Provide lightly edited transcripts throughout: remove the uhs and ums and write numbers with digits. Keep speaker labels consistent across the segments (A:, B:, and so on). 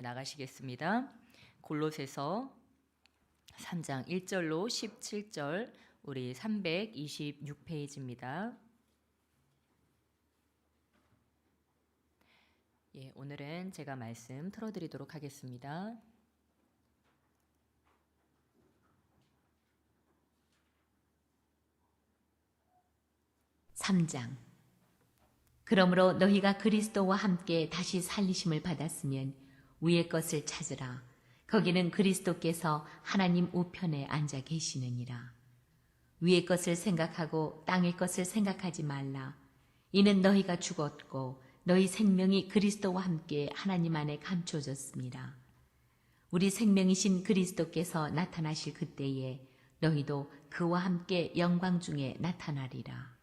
A: 나가시겠습니다. 골로새서 3장 1절로 17절 우리 326페이지입니다. 오늘은 제가 말씀 틀어드리도록 하겠습니다.
B: 그러므로 너희가 그리스도와 함께 다시 살리심을 받았으면 위의 것을 찾으라. 거기는 그리스도께서 하나님 우편에 앉아 계시느니라. 위의 것을 생각하고 땅의 것을 생각하지 말라. 이는 너희가 죽었고 너희 생명이 그리스도와 함께 하나님 안에 감춰졌습니다. 우리 생명이신 그리스도께서 나타나실 그때에 너희도 그와 함께 영광 중에 나타나리라.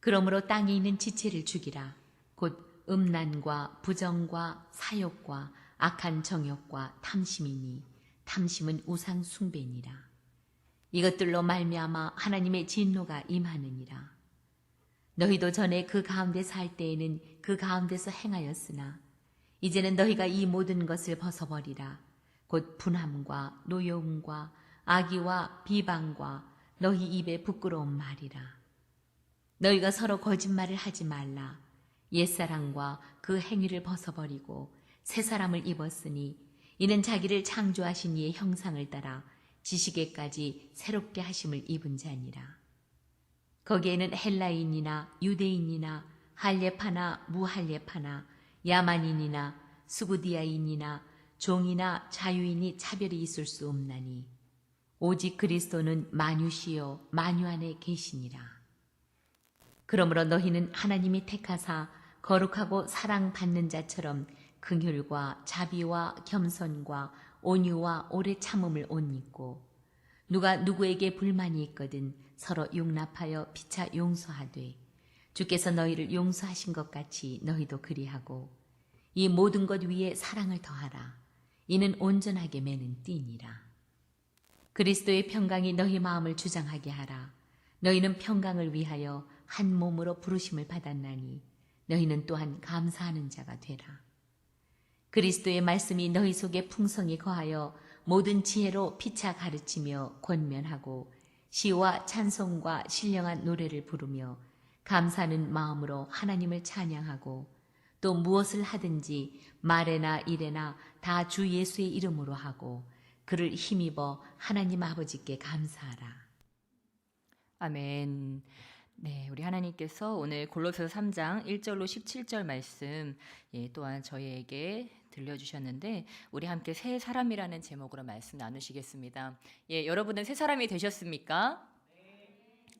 B: 그러므로 땅에 있는 지체를 죽이라. 곧 음란과 부정과 사욕과 악한 정욕과 탐심이니 탐심은 우상 숭배니라. 이것들로 말미암아 하나님의 진노가 임하느니라. 너희도 전에 그 가운데 살 때에는 그 가운데서 행하였으나 이제는 너희가 이 모든 것을 벗어버리라. 곧 분함과 노여움과 악의와 비방과 너희 입에 부끄러운 말이라. 너희가 서로 거짓말을 하지 말라. 옛사람과 그 행위를 벗어버리고 새 사람을 입었으니 이는 자기를 창조하신 이의 형상을 따라 지식에까지 새롭게 하심을 입은 자니라. 거기에는 헬라인이나 유대인이나 할례파나 무할례파나 야만인이나 수구디아인이나 종이나 자유인이 차별이 있을 수 없나니 오직 그리스도는 만유시요 만유 안에 계시니라. 그러므로 너희는 하나님이 택하사 거룩하고 사랑받는 자처럼 긍휼과 자비와 겸손과 온유와 오래 참음을 옷 입고 누가 누구에게 불만이 있거든 서로 용납하여 피차 용서하되 주께서 너희를 용서하신 것 같이 너희도 그리하고 이 모든 것 위에 사랑을 더하라. 이는 온전하게 매는 띠니라. 그리스도의 평강이 너희 마음을 주장하게 하라. 너희는 평강을 위하여 한 몸으로 부르심을 받았나니 너희는 또한 감사하는 자가 되라. 그리스도의 말씀이 너희 속에 풍성히 거하여 모든 지혜로 피차 가르치며 권면하고 시와 찬송과 신령한 노래를 부르며 감사하는 마음으로 하나님을 찬양하고 또 무엇을 하든지 말에나 일에나 다 주 예수의 이름으로 하고 그를 힘입어 하나님 아버지께 감사하라.
A: 아멘. 네, 우리 하나님께서 오늘 골로새서 3장 1절로 17절 말씀 또한 저희에게 들려주셨는데 우리 함께 새 사람이라는 제목으로 말씀 나누시겠습니다. 여러분은 새 사람이 되셨습니까?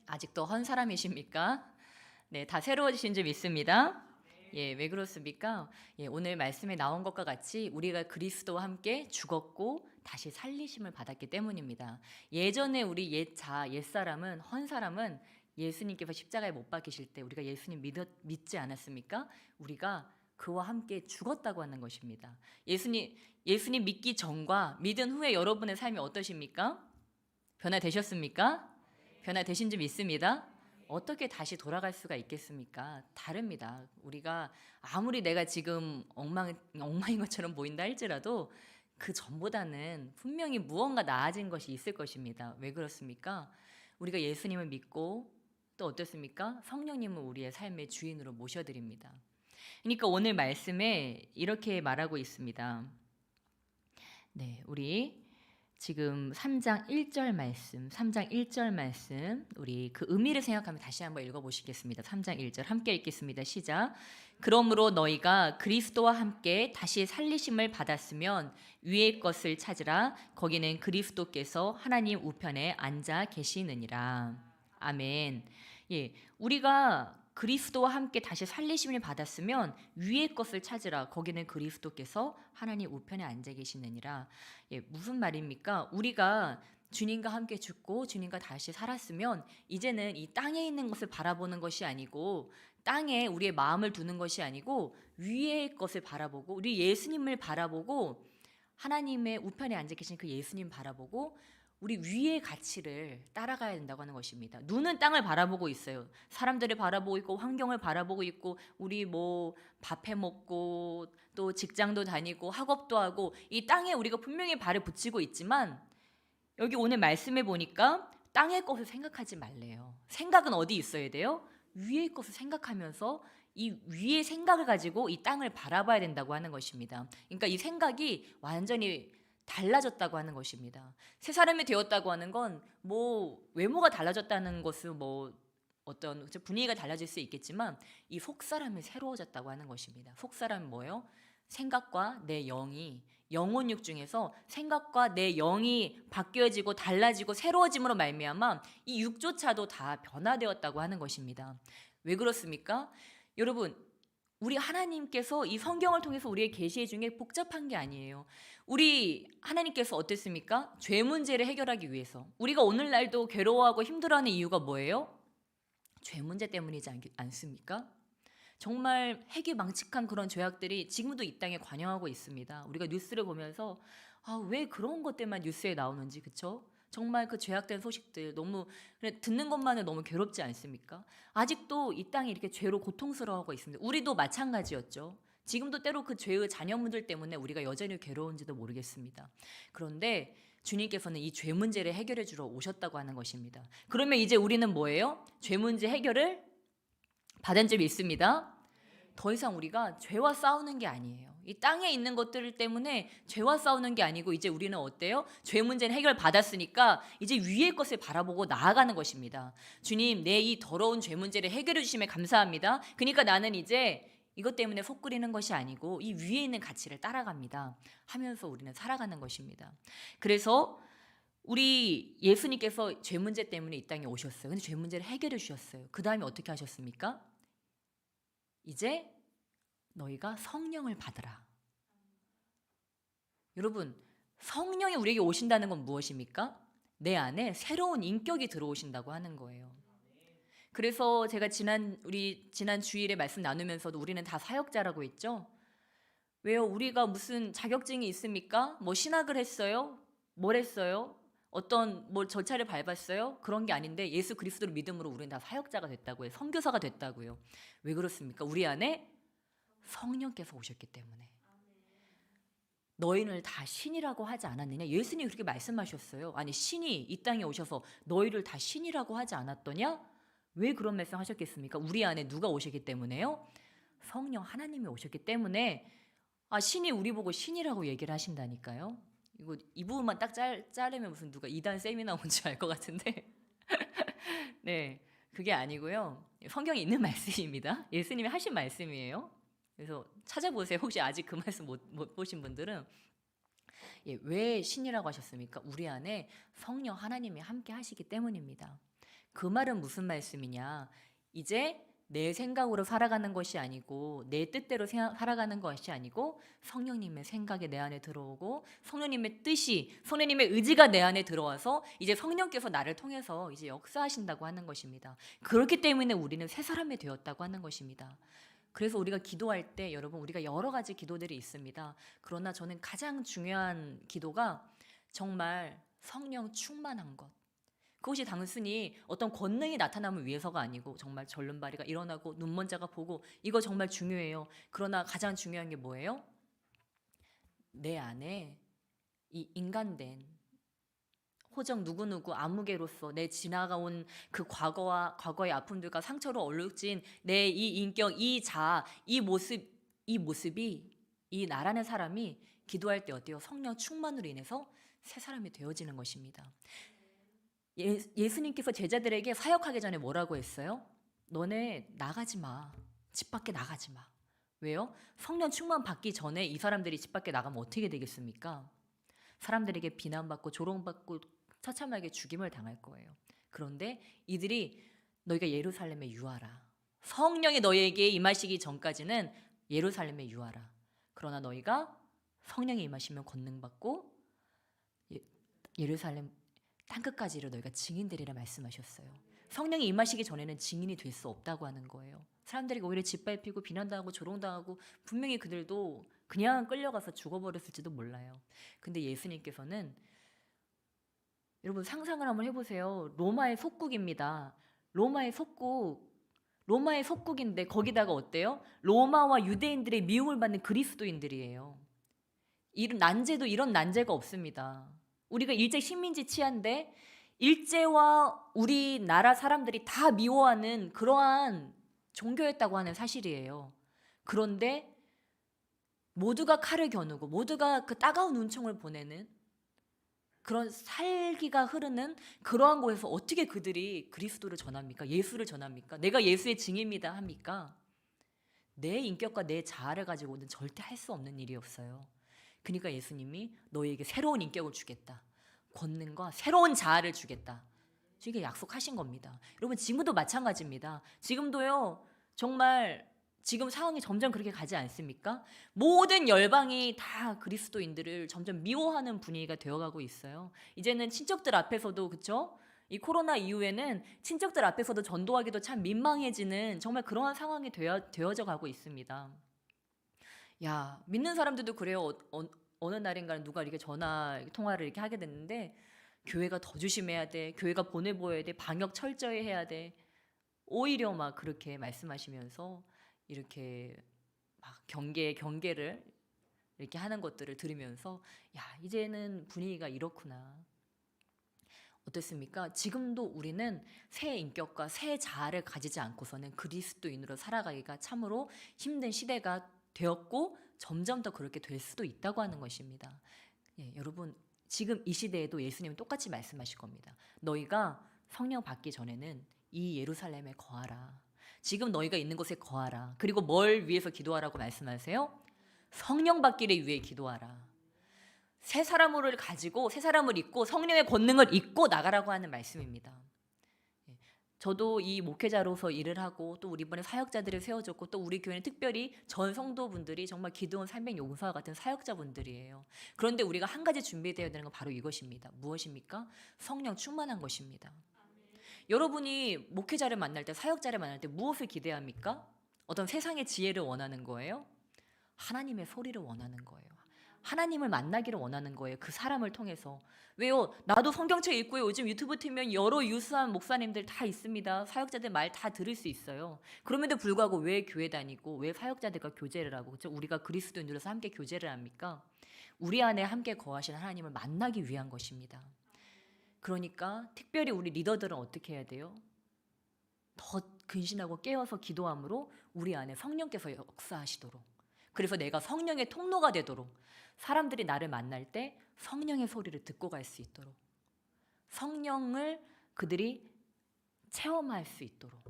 A: 아직도 헌 사람이십니까? 네, 다 새로워지신 줄 믿습니다. 왜 그렇습니까? 오늘 말씀에 나온 것과 같이 우리가 그리스도와 함께 죽었고 다시 살리심을 받았기 때문입니다. 예전에 우리 옛사람은, 헌 사람은 예수님께서 십자가에 못 박히실 때 우리가 예수님 믿지 않았습니까? 우리가 그와 함께 죽었다고 하는 것입니다. 예수님 믿기 전과 믿은 후에 여러분의 삶이 어떠십니까? 변화되셨습니까? 변화되신 줄 믿습니다. 어떻게 다시 돌아갈 수가 있겠습니까? 다릅니다. 우리가 아무리 내가 지금 엉망인 것처럼 보인다 할지라도 그 전보다는 분명히 무언가 나아진 것이 있을 것입니다. 왜 그렇습니까? 우리가 예수님을 믿고 또 어떻습니까? 성령님을 우리의 삶의 주인으로 모셔드립니다. 그러니까 오늘 말씀에 이렇게 말하고 있습니다. 네, 우리 지금 3장 1절 말씀, 우리 그 의미를 생각하면 다시 한번 읽어보시겠습니다. 3장 1절 함께 읽겠습니다. 시작. 그러므로 너희가 그리스도와 함께 다시 살리심을 받았으면 위의 것을 찾으라. 거기는 그리스도께서 하나님 우편에 앉아 계시느니라. 아멘. 우리가 그리스도와 함께 다시 살리심을 받았으면 위의 것을 찾으라. 거기는 그리스도께서 하나님 우편에 앉아 계시느니라. 무슨 말입니까? 우리가 주님과 함께 죽고 주님과 다시 살았으면 이제는 이 땅에 있는 것을 바라보는 것이 아니고 땅에 우리의 마음을 두는 것이 아니고 위의 것을 바라보고 우리 예수님을 바라보고 하나님의 우편에 앉아 계신 그 예수님 바라보고 우리 위의 가치를 따라가야 된다고 하는 것입니다. 눈은 땅을 바라보고 있어요. 사람들을 바라보고 있고 환경을 바라보고 있고 우리 뭐 밥해 먹고 또 직장도 다니고 학업도 하고 이 땅에 우리가 분명히 발을 붙이고 있지만 여기 오늘 말씀해 보니까 땅의 것을 생각하지 말래요. 생각은 어디 있어야 돼요? 위의 것을 생각하면서 이 위의 생각을 가지고 이 땅을 바라봐야 된다고 하는 것입니다. 그러니까 이 생각이 완전히 달라졌다고 하는 것입니다. 새 사람이 되었다고 하는 건 뭐 외모가 달라졌다는 것은 뭐 어떤 분위기가 달라질 수 있겠지만 이 속사람이 새로워졌다고 하는 것입니다. 속사람은 뭐예요? 생각과 내 영이 영혼육 중에서 생각과 내 영이 바뀌어지고 달라지고 새로워짐으로 말미암아 이 육조차도 다 변화되었다고 하는 것입니다. 왜 그렇습니까? 여러분, 우리 하나님께서 이 성경을 통해서 우리의 계시해 중에 복잡한 게 아니에요. 우리 하나님께서 어땠습니까? 죄 문제를 해결하기 위해서 우리가 오늘날도 괴로워하고 힘들어하는 이유가 뭐예요? 죄 문제 때문이지 않습니까? 정말 해괴망측한 그런 죄악들이 지금도 이 땅에 관영하고 있습니다. 우리가 뉴스를 보면서 왜 그런 것 때문에 뉴스에 나오는지, 그쵸? 정말 그 죄악된 소식들 너무 듣는 것만은 너무 괴롭지 않습니까? 아직도 이 땅이 이렇게 죄로 고통스러워하고 있습니다. 우리도 마찬가지였죠. 지금도 때로 그 죄의 자녀분들 때문에 우리가 여전히 괴로운지도 모르겠습니다. 그런데 주님께서는 이 죄 문제를 해결해 주러 오셨다고 하는 것입니다. 그러면 이제 우리는 뭐예요? 죄 문제 해결을 받은 점 있습니다. 더 이상 우리가 죄와 싸우는 게 아니에요. 이 땅에 있는 것들 때문에 죄와 싸우는 게 아니고 이제 우리는 어때요? 죄 문제는 해결받았으니까 이제 위의 것을 바라보고 나아가는 것입니다. 주님, 내 이 더러운 죄 문제를 해결해 주심에 감사합니다. 그러니까 나는 이제 이것 때문에 속 끓이는 것이 아니고 이 위에 있는 가치를 따라갑니다 하면서 우리는 살아가는 것입니다. 그래서 우리 예수님께서 죄 문제 때문에 이 땅에 오셨어요. 근데 죄 문제를 해결해 주셨어요. 그 다음에 어떻게 하셨습니까? 이제 너희가 성령을 받으라. 여러분, 성령이 우리에게 오신다는 건 무엇입니까? 내 안에 새로운 인격이 들어오신다고 하는 거예요. 그래서 제가 지난 주일에 말씀 나누면서도 우리는 다 사역자라고 했죠. 왜요? 우리가 무슨 자격증이 있습니까? 뭐 신학을 했어요? 뭘 했어요? 어떤 뭐 절차를 밟았어요? 그런 게 아닌데 예수 그리스도를 믿음으로 우리는 다 사역자가 됐다고요. 선교사가 됐다고요. 왜 그렇습니까? 우리 안에 성령께서 오셨기 때문에. 너희를 다 신이라고 하지 않았느냐? 예수님이 그렇게 말씀하셨어요. 아니, 신이 이 땅에 오셔서 너희를 다 신이라고 하지 않았더냐? 왜 그런 말씀 하셨겠습니까? 우리 안에 누가 오셨기 때문에요? 성령 하나님이 오셨기 때문에 신이 우리 보고 신이라고 얘기를 하신다니까요. 이 부분만 딱 자르면 무슨 누가 이단 세미나 온 줄 알 것 같은데 네, 그게 아니고요. 성경에 있는 말씀입니다. 예수님이 하신 말씀이에요. 그래서 찾아보세요. 혹시 아직 그 말씀 못 보신 분들은. 왜 신이라고 하셨습니까? 우리 안에 성령 하나님이 함께 하시기 때문입니다. 그 말은 무슨 말씀이냐? 이제 내 생각으로 살아가는 것이 아니고 내 뜻대로 살아가는 것이 아니고 성령님의 생각이 내 안에 들어오고 성령님의 뜻이, 성령님의 의지가 내 안에 들어와서 이제 성령께서 나를 통해서 이제 역사하신다고 하는 것입니다. 그렇기 때문에 우리는 새 사람이 되었다고 하는 것입니다. 그래서 우리가 기도할 때 여러분, 우리가 여러 가지 기도들이 있습니다. 그러나 저는 가장 중요한 기도가 정말 성령 충만한 것. 그것이 단순히 어떤 권능이 나타남을 위해서가 아니고 정말 절름발이가 일어나고 눈먼자가 보고, 이거 정말 중요해요. 그러나 가장 중요한 게 뭐예요? 내 안에 이 인간된 호적 누구누구 아무개로서 내 지나가온 그 과거의 아픔들과 상처로 얼룩진 내 이 인격, 이 자아, 이 모습이 이 나라는 사람이 기도할 때 어때요? 성령 충만으로 인해서 새 사람이 되어지는 것입니다. 예수님께서 제자들에게 사역하기 전에 뭐라고 했어요? 너네 나가지 마. 집 밖에 나가지 마. 왜요? 성령 충만 받기 전에 이 사람들이 집 밖에 나가면 어떻게 되겠습니까? 사람들에게 비난받고 조롱받고 처참하게 죽임을 당할 거예요. 그런데 이들이 너희가 예루살렘에 유하라. 성령이 너희에게 임하시기 전까지는 예루살렘에 유하라. 그러나 너희가 성령이 임하시면 권능받고 예루살렘 땅끝까지를 너희가 증인되리라 말씀하셨어요. 성령이 임하시기 전에는 증인이 될 수 없다고 하는 거예요. 사람들이 오히려 짓밟히고 비난당하고 조롱당하고 분명히 그들도 그냥 끌려가서 죽어버렸을지도 몰라요. 근데 예수님께서는 여러분 상상을 한번 해보세요. 로마의 속국입니다. 로마의 속국인데 거기다가 어때요? 로마와 유대인들의 미움을 받는 그리스도인들이에요. 이런 난제가 없습니다. 우리가 일제 식민지 치하인데 일제와 우리나라 사람들이 다 미워하는 그러한 종교였다고 하는 사실이에요. 그런데 모두가 칼을 겨누고 모두가 그 따가운 은총을 보내는 그런 살기가 흐르는 그러한 곳에서 어떻게 그들이 그리스도를 전합니까? 예수를 전합니까? 내가 예수의 증인입니다 합니까? 내 인격과 내 자아를 가지고는 절대 할 수 없는 일이었어요. 그러니까 예수님이 너희에게 새로운 인격을 주겠다. 권능과 새로운 자아를 주겠다. 이게 약속하신 겁니다. 여러분 지금도 마찬가지입니다. 지금도요. 정말 지금 상황이 점점 그렇게 가지 않습니까? 모든 열방이 다 그리스도인들을 점점 미워하는 분위기가 되어가고 있어요. 이제는 친척들 앞에서도 그쵸? 이 코로나 이후에는 친척들 앞에서도 전도하기도 참 민망해지는 정말 그러한 상황이 되어져 가고 있습니다. 야, 믿는 사람들도 그래요. 어느 날인가는 누가 이렇게 전화 통화를 이렇게 하게 됐는데 교회가 더 조심해야 돼. 교회가 보내보아야 돼. 방역 철저히 해야 돼. 오히려 막 그렇게 말씀하시면서 이렇게 막 경계를 이렇게 하는 것들을 들으면서 야, 이제는 분위기가 이렇구나. 어떻습니까? 지금도 우리는 새 인격과 새 자아를 가지지 않고서는 그리스도인으로 살아가기가 참으로 힘든 시대가 되었고 점점 더 그렇게 될 수도 있다고 하는 것입니다. 예, 여러분 지금 이 시대에도 예수님은 똑같이 말씀하실 겁니다. 너희가 성령 받기 전에는 이 예루살렘에 거하라. 지금 너희가 있는 곳에 거하라. 그리고 뭘 위해서 기도하라고 말씀하세요? 성령 받기를 위해 기도하라. 새 사람을 가지고 새 사람을 입고 성령의 권능을 입고 나가라고 하는 말씀입니다. 저도 이 목회자로서 일을 하고 또 우리 이번에 사역자들을 세워줬고 또 우리 교회는 특별히 전 성도분들이 정말 기도원 300 용사와 같은 사역자분들이에요. 그런데 우리가 한 가지 준비되어야 되는 건 바로 이것입니다. 무엇입니까? 성령 충만한 것입니다. 여러분이 목회자를 만날 때 사역자를 만날 때 무엇을 기대합니까? 어떤 세상의 지혜를 원하는 거예요? 하나님의 소리를 원하는 거예요. 하나님을 만나기를 원하는 거예요. 그 사람을 통해서. 왜요? 나도 성경책 읽고요. 요즘 유튜브 틀면 여러 유수한 목사님들 다 있습니다. 사역자들 말 다 들을 수 있어요. 그럼에도 불구하고 왜 교회 다니고 왜 사역자들과 교제를 하고 그렇죠? 우리가 그리스도인으로서 함께 교제를 합니까? 우리 안에 함께 거하신 하나님을 만나기 위한 것입니다. 그러니까 특별히 우리 리더들은 어떻게 해야 돼요? 더 근신하고 깨어서 기도함으로 우리 안에 성령께서 역사하시도록, 그래서 내가 성령의 통로가 되도록, 사람들이 나를 만날 때 성령의 소리를 듣고 갈 수 있도록, 성령을 그들이 체험할 수 있도록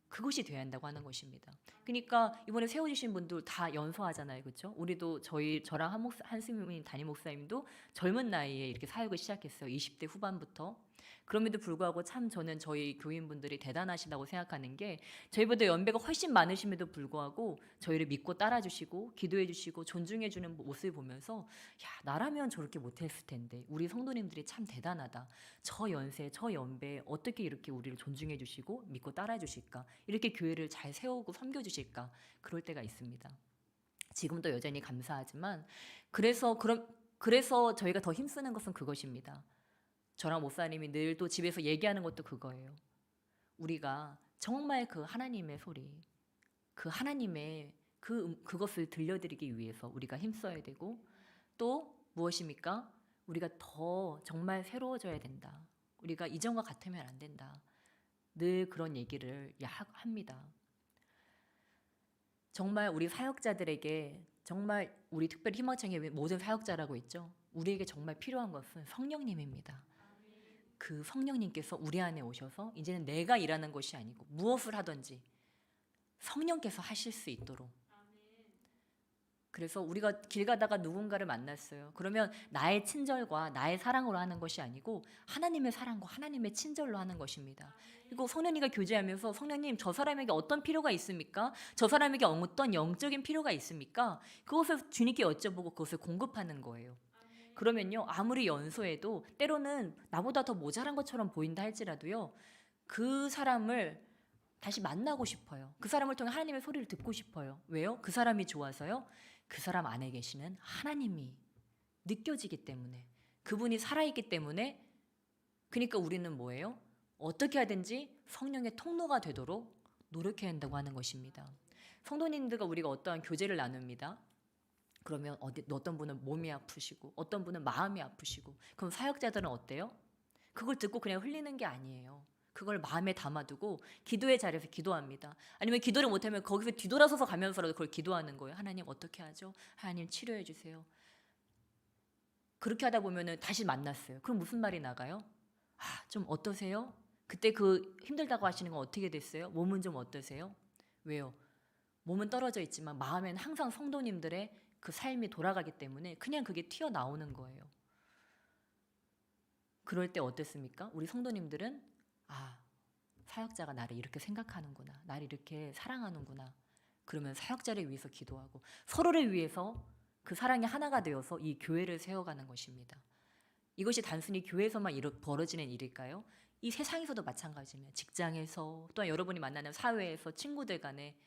A: 그것이 되어야 한다고 하는 것입니다. 그러니까 이번에 세워주신 분들 다 연소하잖아요, 그렇죠? 우리도 저랑 한승민 담임 목사님도 젊은 나이에 이렇게 사역을 시작했어요. 20대 후반부터. 그럼에도 불구하고 참 저는 저희 교인분들이 대단하시다고 생각하는 게 저희보다 연배가 훨씬 많으심에도 불구하고 저희를 믿고 따라주시고 기도해주시고 존중해주는 모습을 보면서 야, 나라면 저렇게 못했을 텐데 우리 성도님들이 참 대단하다. 저 연세, 저 연배에 어떻게 이렇게 우리를 존중해주시고 믿고 따라주실까? 이렇게 교회를 잘 세우고 섬겨주실까? 그럴 때가 있습니다. 지금도 여전히 감사하지만 그래서 저희가 더 힘쓰는 것은 그것입니다. 저랑 목사님이 늘 또 집에서 얘기하는 것도 그거예요. 우리가 정말 그 하나님의 소리, 그 하나님의 그것을 들려드리기 위해서 우리가 힘써야 되고, 또 무엇입니까? 우리가 더 정말 새로워져야 된다. 우리가 이전과 같으면 안 된다. 늘 그런 얘기를 합니다. 정말 우리 사역자들에게, 정말 우리 특별히 희망창의 모든 사역자라고 있죠. 우리에게 정말 필요한 것은 성령님입니다. 그 성령님께서 우리 안에 오셔서 이제는 내가 일하는 것이 아니고 무엇을 하든지 성령께서 하실 수 있도록. 그래서 우리가 길 가다가 누군가를 만났어요. 그러면 나의 친절과 나의 사랑으로 하는 것이 아니고 하나님의 사랑과 하나님의 친절로 하는 것입니다. 그리고 성령님과 교제하면서 성령님, 저 사람에게 어떤 필요가 있습니까? 저 사람에게 어떤 영적인 필요가 있습니까? 그것을 주님께 여쭤보고 그것을 공급하는 거예요. 그러면요, 아무리 연소해도 때로는 나보다 더 모자란 것처럼 보인다 할지라도요, 그 사람을 다시 만나고 싶어요. 그 사람을 통해 하나님의 소리를 듣고 싶어요. 왜요? 그 사람이 좋아서요. 그 사람 안에 계시는 하나님이 느껴지기 때문에, 그분이 살아있기 때문에 그러니까 우리는 뭐예요? 어떻게 하든지 성령의 통로가 되도록 노력해야 한다고 하는 것입니다. 성도님들과 우리가 어떠한 교제를 나눕니다. 그러면 어떤 분은 몸이 아프시고 어떤 분은 마음이 아프시고, 그럼 사역자들은 어때요? 그걸 듣고 그냥 흘리는 게 아니에요. 그걸 마음에 담아두고 기도의 자리에서 기도합니다. 아니면 기도를 못하면 거기서 뒤돌아서서 가면서라도 그걸 기도하는 거예요. 하나님 어떻게 하죠? 하나님 치료해 주세요. 그렇게 하다 보면은 다시 만났어요. 그럼 무슨 말이 나가요? 아, 좀 어떠세요? 그때 그 힘들다고 하시는 건 어떻게 됐어요? 몸은 좀 어떠세요? 왜요? 몸은 떨어져 있지만 마음에는 항상 성도님들의 그 삶이 돌아가기 때문에 그냥 그게 튀어나오는 거예요. 그럴 때 어땠습니까? 우리 성도님들은 아, 사역자가 나를 이렇게 생각하는구나. 나를 이렇게 사랑하는구나. 그러면 사역자를 위해서 기도하고 서로를 위해서 그 사랑이 하나가 되어서 이 교회를 세워가는 것입니다. 이것이 단순히 교회에서만 벌어지는 일일까요? 이 세상에서도 마찬가지입니다. 직장에서, 또한 여러분이 만나는 사회에서, 친구들 간에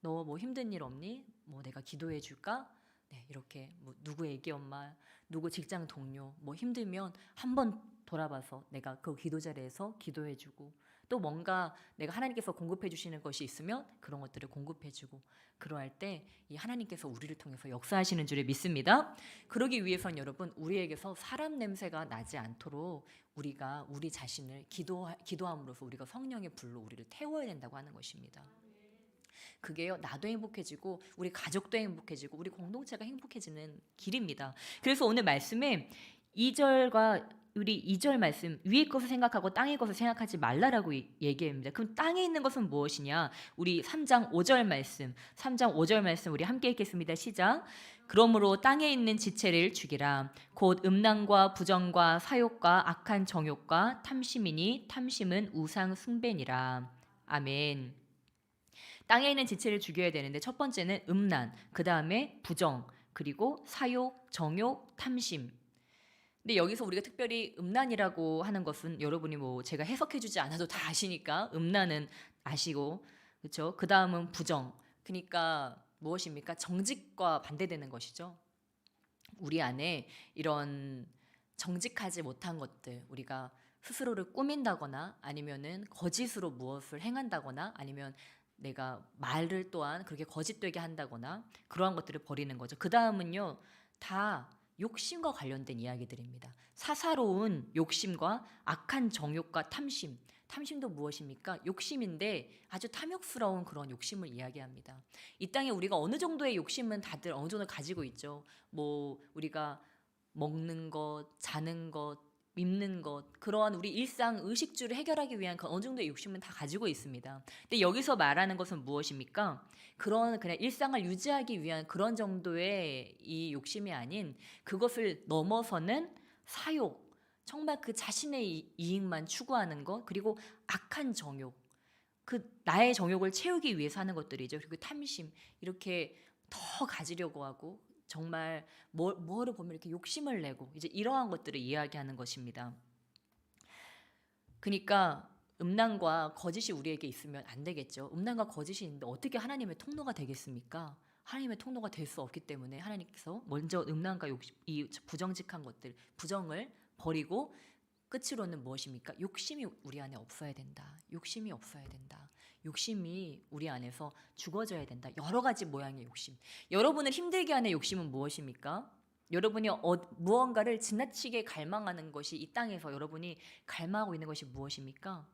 A: 너 뭐 힘든 일 없니? 뭐 내가 기도해 줄까? 네, 이렇게 뭐 누구 애기 엄마, 누구 직장 동료 뭐 힘들면 한번 돌아봐서 내가 그 기도 자리에서 기도해 주고, 또 뭔가 내가 하나님께서 공급해 주시는 것이 있으면 그런 것들을 공급해 주고, 그러할 때 이 하나님께서 우리를 통해서 역사하시는 줄을 믿습니다. 그러기 위해선 여러분, 우리에게서 사람 냄새가 나지 않도록 우리가 우리 자신을 기도함으로써 우리가 성령의 불로 우리를 태워야 된다고 하는 것입니다. 그게요, 나도 행복해지고 우리 가족도 행복해지고 우리 공동체가 행복해지는 길입니다. 그래서 오늘 말씀에 2절과 우리 2절 말씀, 위의 것을 생각하고 땅의 것을 생각하지 말라라고 얘기합니다. 그럼 땅에 있는 것은 무엇이냐? 우리 3장 5절 말씀, 3장 5절 말씀 우리 함께 읽겠습니다. 시작. 그러므로 땅에 있는 지체를 죽이라. 곧 음란과 부정과 사욕과 악한 정욕과 탐심이니 탐심은 우상 숭배니라. 아멘. 땅에 있는 지체를 죽여야 되는데 첫 번째는 음란, 그 다음에 부정, 그리고 사욕, 정욕, 탐심. 근데 여기서 우리가 특별히 음란이라고 하는 것은 여러분이 뭐 제가 해석해주지 않아도 다 아시니까 음란은 아시고, 그렇죠? 그 다음은 부정. 그러니까 무엇입니까? 정직과 반대되는 것이죠. 우리 안에 이런 정직하지 못한 것들, 우리가 스스로를 꾸민다거나 아니면은 거짓으로 무엇을 행한다거나 아니면 내가 말을 또한 그렇게 거짓되게 한다거나 그러한 것들을 버리는 거죠. 그 다음은요, 다 욕심과 관련된 이야기들입니다. 사사로운 욕심과 악한 정욕과 탐심. 탐심도 무엇입니까? 욕심인데 아주 탐욕스러운 그런 욕심을 이야기합니다. 이 땅에 우리가 어느 정도의 욕심은 다들 어느 정도 가지고 있죠. 뭐 우리가 먹는 것, 자는 것, 입는 것, 그러한 우리 일상 의식주를 해결하기 위한 그 어느 정도의 욕심은 다 가지고 있습니다. 근데 여기서 말하는 것은 무엇입니까? 그런 그냥 일상을 유지하기 위한 그런 정도의 이 욕심이 아닌 그것을 넘어서는 사욕, 정말 그 자신의 이익만 추구하는 것, 그리고 악한 정욕, 그 나의 정욕을 채우기 위해서 하는 것들이죠. 그리고 탐심, 이렇게 더 가지려고 하고 정말 뭐를 보면 이렇게 욕심을 내고 이제 이러한 것들을 이야기하는 것입니다. 그러니까 음란과 거짓이 우리에게 있으면 안 되겠죠. 음란과 거짓이 있는데 어떻게 하나님의 통로가 되겠습니까? 하나님의 통로가 될 수 없기 때문에 하나님께서 먼저 음란과 욕심, 이 부정직한 것들, 부정을 버리고 끝으로는 무엇입니까? 욕심이 우리 안에 없어야 된다. 욕심이 없어야 된다. 욕심이 우리 안에서 죽어져야 된다. 여러 가지 모양의 욕심. 여러분을 힘들게 하는 욕심은 무엇입니까? 여러분이 무언가를 지나치게 갈망하는 것이, 이 땅에서 여러분이 갈망하고 있는 것이 무엇입니까?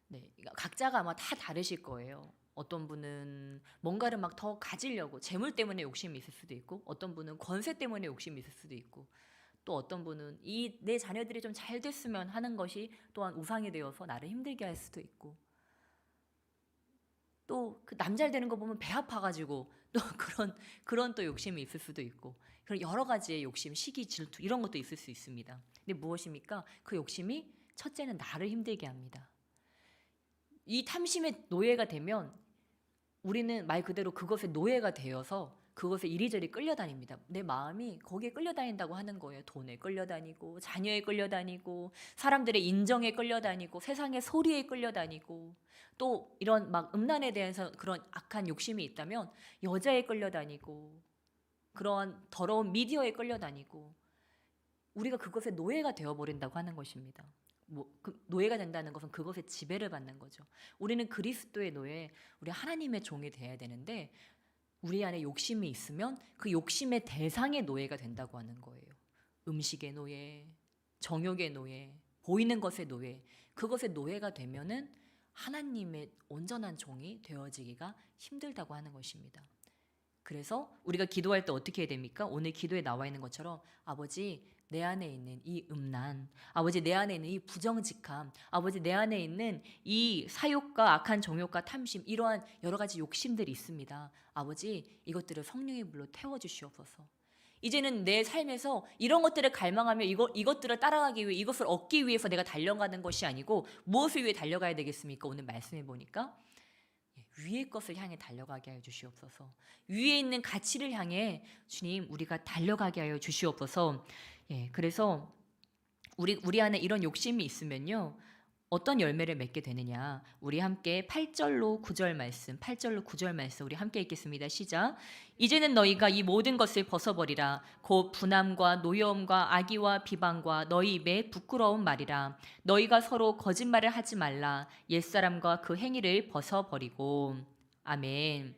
A: 네, 각자가 아마 다 다르실 거예요. 어떤 분은 뭔가를 막 더 가지려고 재물 때문에 욕심이 있을 수도 있고, 어떤 분은 권세 때문에 욕심이 있을 수도 있고, 또 어떤 분은 이 내 자녀들이 좀 잘 됐으면 하는 것이 또한 우상이 되어서 나를 힘들게 할 수도 있고, 또 그 남 잘 되는 거 보면 배 아파가지고 또 그런 또 욕심이 있을 수도 있고, 그런 여러 가지의 욕심, 시기, 질투 이런 것도 있을 수 있습니다. 근데 무엇입니까? 그 욕심이 첫째는 나를 힘들게 합니다. 이 탐심의 노예가 되면 우리는 말 그대로 그것의 노예가 되어서 그것에 이리저리 끌려다닙니다. 내 마음이 거기에 끌려다닌다고 하는 거예요. 돈에 끌려다니고, 자녀에 끌려다니고, 사람들의 인정에 끌려다니고, 세상의 소리에 끌려다니고, 또 이런 막 음란에 대해서 그런 악한 욕심이 있다면 여자에 끌려다니고, 그런 더러운 미디어에 끌려다니고, 우리가 그것의 노예가 되어버린다고 하는 것입니다. 그 노예가 된다는 것은 그것에 지배를 받는 거죠. 우리는 그리스도의 노예, 우리 하나님의 종이 돼야 되는데 우리 안에 욕심이 있으면 그 욕심의 대상의 노예가 된다고 하는 거예요. 음식의 노예, 정욕의 노예, 보이는 것의 노예, 그것의 노예가 되면은 하나님의 온전한 종이 되어지기가 힘들다고 하는 것입니다. 그래서 우리가 기도할 때 어떻게 해야 됩니까? 오늘 기도에 나와 있는 것처럼 아버지 내 안에 있는 이 음란, 아버지 내 안에 있는 이 부정직함, 아버지 내 안에 있는 이 사욕과 악한 정욕과 탐심, 이러한 여러 가지 욕심들이 있습니다. 아버지 이것들을 성령의 불로 태워주시옵소서. 이제는 내 삶에서 이런 것들을 갈망하며 이것들을 따라가기 위해, 이것을 얻기 위해서 내가 달려가는 것이 아니고 무엇을 위해 달려가야 되겠습니까? 오늘 말씀해 보니까 위의 것을 향해 달려가게 하여 주시옵소서. 위에 있는 가치를 향해 주님 우리가 달려가게 하여 주시옵소서. 그래서 우리 안에 이런 욕심이 있으면요 어떤 열매를 맺게 되느냐. 우리 함께 8절로 9절 말씀, 8절로 9절 말씀 우리 함께 읽겠습니다. 시작. 이제는 너희가 이 모든 것을 벗어버리라. 곧 분함과 노여움과 악의와 비방과 너희 입에 부끄러운 말이라. 너희가 서로 거짓말을 하지 말라. 옛사람과 그 행위를 벗어버리고. 아멘.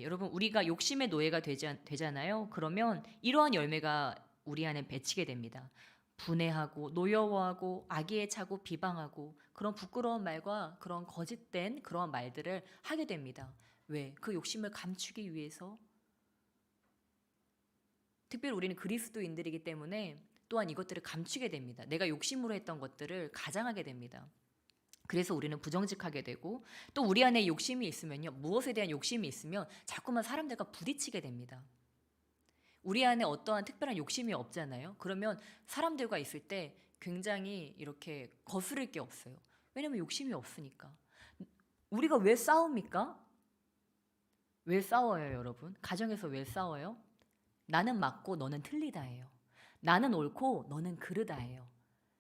A: 여러분 우리가 욕심의 노예가 되잖아요. 그러면 이러한 열매가 우리 안에 맺히게 됩니다. 분해하고 노여워하고 악의에 차고 비방하고 그런 부끄러운 말과 그런 거짓된 그런 말들을 하게 됩니다. 왜? 그 욕심을 감추기 위해서. 특별히 우리는 그리스도인들이기 때문에 또한 이것들을 감추게 됩니다. 내가 욕심으로 했던 것들을 가장하게 됩니다. 그래서 우리는 부정직하게 되고 또 우리 안에 욕심이 있으면요. 무엇에 대한 욕심이 있으면 자꾸만 사람들과 부딪히게 됩니다. 우리 안에 어떠한 특별한 욕심이 없잖아요. 그러면 사람들과 있을 때 굉장히 이렇게 거스를 게 없어요. 왜냐하면 욕심이 없으니까. 우리가 왜 싸웁니까? 왜 싸워요, 여러분? 가정에서 왜 싸워요? 나는 맞고 너는 틀리다예요. 나는 옳고 너는 그르다예요.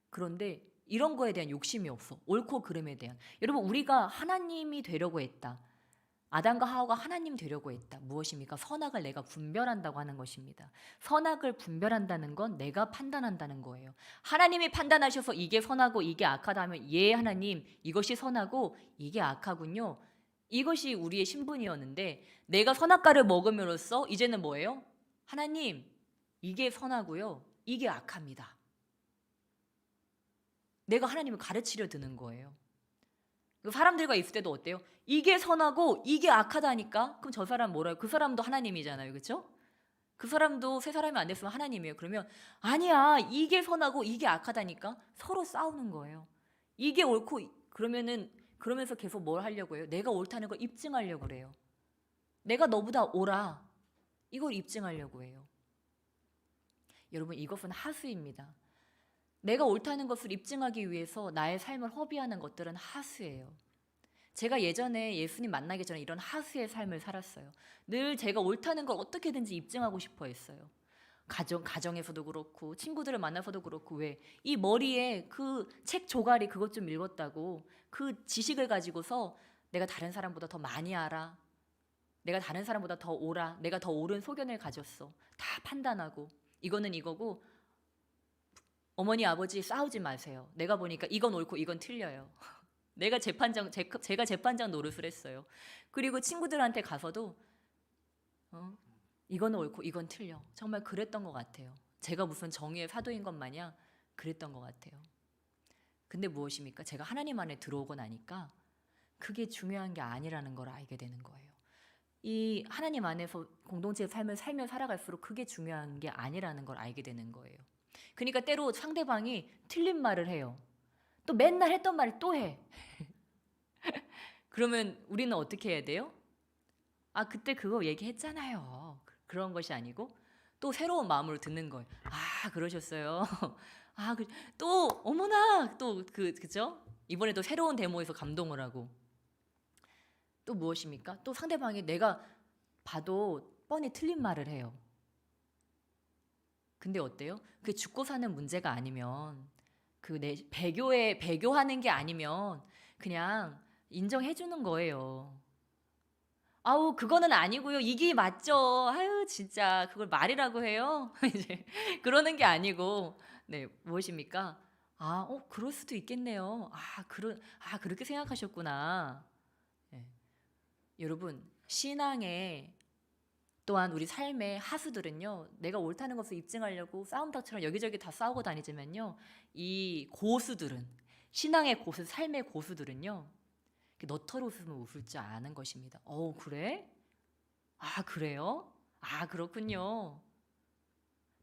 A: 그런데 이런 거에 대한 욕심이 없어. 옳고 그름에 대한. 여러분 우리가 하나님이 되려고 했다. 아담과 하와가 하나님 되려고 했다. 무엇입니까? 선악을 내가 분별한다고 하는 것입니다. 선악을 분별한다는 건 내가 판단한다는 거예요. 하나님이 판단하셔서 이게 선하고 이게 악하다 하면 예 하나님 이것이 선하고 이게 악하군요. 이것이 우리의 신분이었는데 내가 선악과를 먹음으로써 이제는 뭐예요? 하나님 이게 선하고요. 이게 악합니다. 내가 하나님을 가르치려 드는 거예요. 사람들과 있을 때도 어때요? 이게 선하고 이게 악하다니까? 그럼 저 사람 뭐라요? 그 사람도 하나님이잖아요. 그렇죠? 그 사람도 세 사람이 안 됐으면 하나님이에요. 그러면 아니야 이게 선하고 이게 악하다니까? 서로 싸우는 거예요. 이게 옳고 그러면은 그러면서 계속 뭘 하려고 해요? 내가 옳다는 걸 입증하려고 그래요. 내가 너보다 옳아. 이걸 입증하려고 해요. 여러분 이것은 하수입니다. 내가 옳다는 것을 입증하기 위해서 나의 삶을 허비하는 것들은 하수예요. 제가 예전에 예수님 만나기 전에 이런 하수의 삶을 살았어요. 늘 제가 옳다는 걸 어떻게든지 입증하고 싶어 했어요. 가정에서도 그렇고 친구들을 만나서도 그렇고 왜? 이 머리에 그 책 조가리 그것 좀 읽었다고 그 지식을 가지고서 내가 다른 사람보다 더 많이 알아. 내가 다른 사람보다 더 옳아. 내가 더 옳은 소견을 가졌어. 다 판단하고 이거는 이거고 어머니 아버지 싸우지 마세요. 내가 보니까 이건 옳고 이건 틀려요. 제가 재판장 노릇을 했어요. 그리고 친구들한테 가서도 이건 옳고 이건 틀려. 정말 그랬던 것 같아요. 제가 무슨 정의의 사도인 것 마냥 그랬던 것 같아요. 근데 무엇입니까? 제가 하나님 안에 들어오고 나니까 그게 중요한 게 아니라는 걸 알게 되는 거예요. 이 하나님 안에서 공동체의 삶을 살며 살아갈수록 그게 중요한 게 아니라는 걸 알게 되는 거예요. 그러니까 때로 상대방이 틀린 말을 해요. 또 맨날 했던 말을 또 해. 그러면 우리는 어떻게 해야 돼요? 아 그때 그거 얘기했잖아요. 그런 것이 아니고 또 새로운 마음으로 듣는 거예요. 아 그러셨어요. 또 어머나 또 그죠? 이번에도 새로운 데모에서 감동을 하고 또 무엇입니까? 또 상대방이 내가 봐도 뻔히 틀린 말을 해요. 근데 어때요? 그 죽고 사는 문제가 아니면 그 내 배교하는 게 아니면 그냥 인정해 주는 거예요. 아우 그거는 아니고요. 이게 맞죠. 아유 진짜 그걸 말이라고 해요. 이제 그러는 게 아니고 네 무엇입니까? 아, 그럴 수도 있겠네요. 그렇게 생각하셨구나. 예. 여러분 신앙의 또한 우리 삶의 하수들은요, 내가 옳다는 것을 입증하려고 싸움닭처럼 여기저기 다 싸우고 다니지만요, 이 고수들은, 신앙의 고수, 삶의 고수들은요, 너털 웃으면 웃을 줄 아는 것입니다. 그래? 아, 그래요? 아, 그렇군요.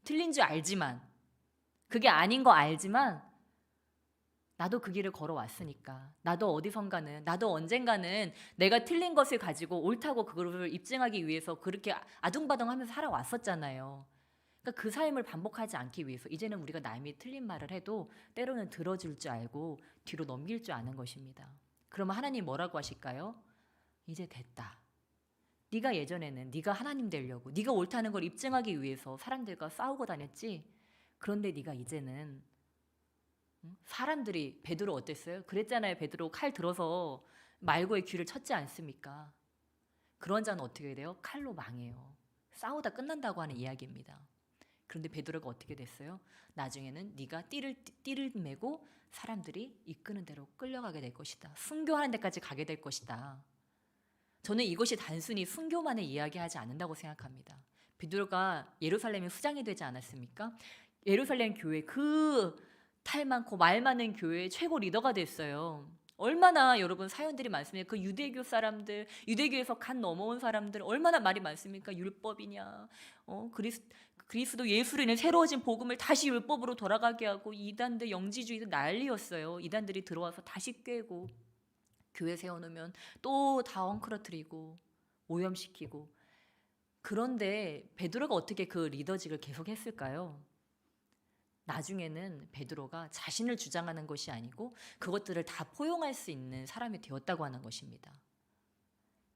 A: 틀린 줄 알지만, 그게 아닌 거 알지만, 나도 그 길을 걸어왔으니까. 나도 언젠가는 내가 틀린 것을 가지고 옳다고 그거를 입증하기 위해서 그렇게 아둥바둥하면서 살아왔었잖아요. 그러니까 그 삶을 반복하지 않기 위해서 이제는 우리가 남이 틀린 말을 해도 때로는 들어줄 줄 알고 뒤로 넘길 줄 아는 것입니다. 그러면 하나님 뭐라고 하실까요? 이제 됐다. 네가 예전에는 네가 하나님 되려고 네가 옳다는 걸 입증하기 위해서 사람들과 싸우고 다녔지. 그런데 네가 이제는 사람들이 베드로 어땠어요? 그랬잖아요. 베드로 칼 들어서 말고의 귀를 쳤지 않습니까? 그런 자는 어떻게 돼요? 칼로 망해요. 싸우다 끝난다고 하는 이야기입니다. 그런데 베드로가 어떻게 됐어요? 나중에는 네가 띠를 메고 사람들이 이끄는 대로 끌려가게 될 것이다. 순교하는 데까지 가게 될 것이다. 저는 이것이 단순히 순교만을 이야기하지 않는다고 생각합니다. 베드로가 예루살렘의 수장이 되지 않았습니까? 예루살렘 교회 그 탈 많고 말 많은 교회의 최고 리더가 됐어요. 얼마나 여러분 사연들이 많습니까? 그 유대교 사람들, 유대교에서 간 넘어온 사람들 얼마나 말이 많습니까? 율법이냐, 그리스도 예수로 인해 새로워진 복음을 다시 율법으로 돌아가게 하고 이단들 영지주의도 난리였어요. 이단들이 들어와서 다시 꿰고 교회 세워놓으면 또 다 엉클어뜨리고 오염시키고. 그런데 베드로가 어떻게 그 리더직을 계속했을까요? 나중에는 베드로가 자신을 주장하는 것이 아니고 그것들을 다 포용할 수 있는 사람이 되었다고 하는 것입니다.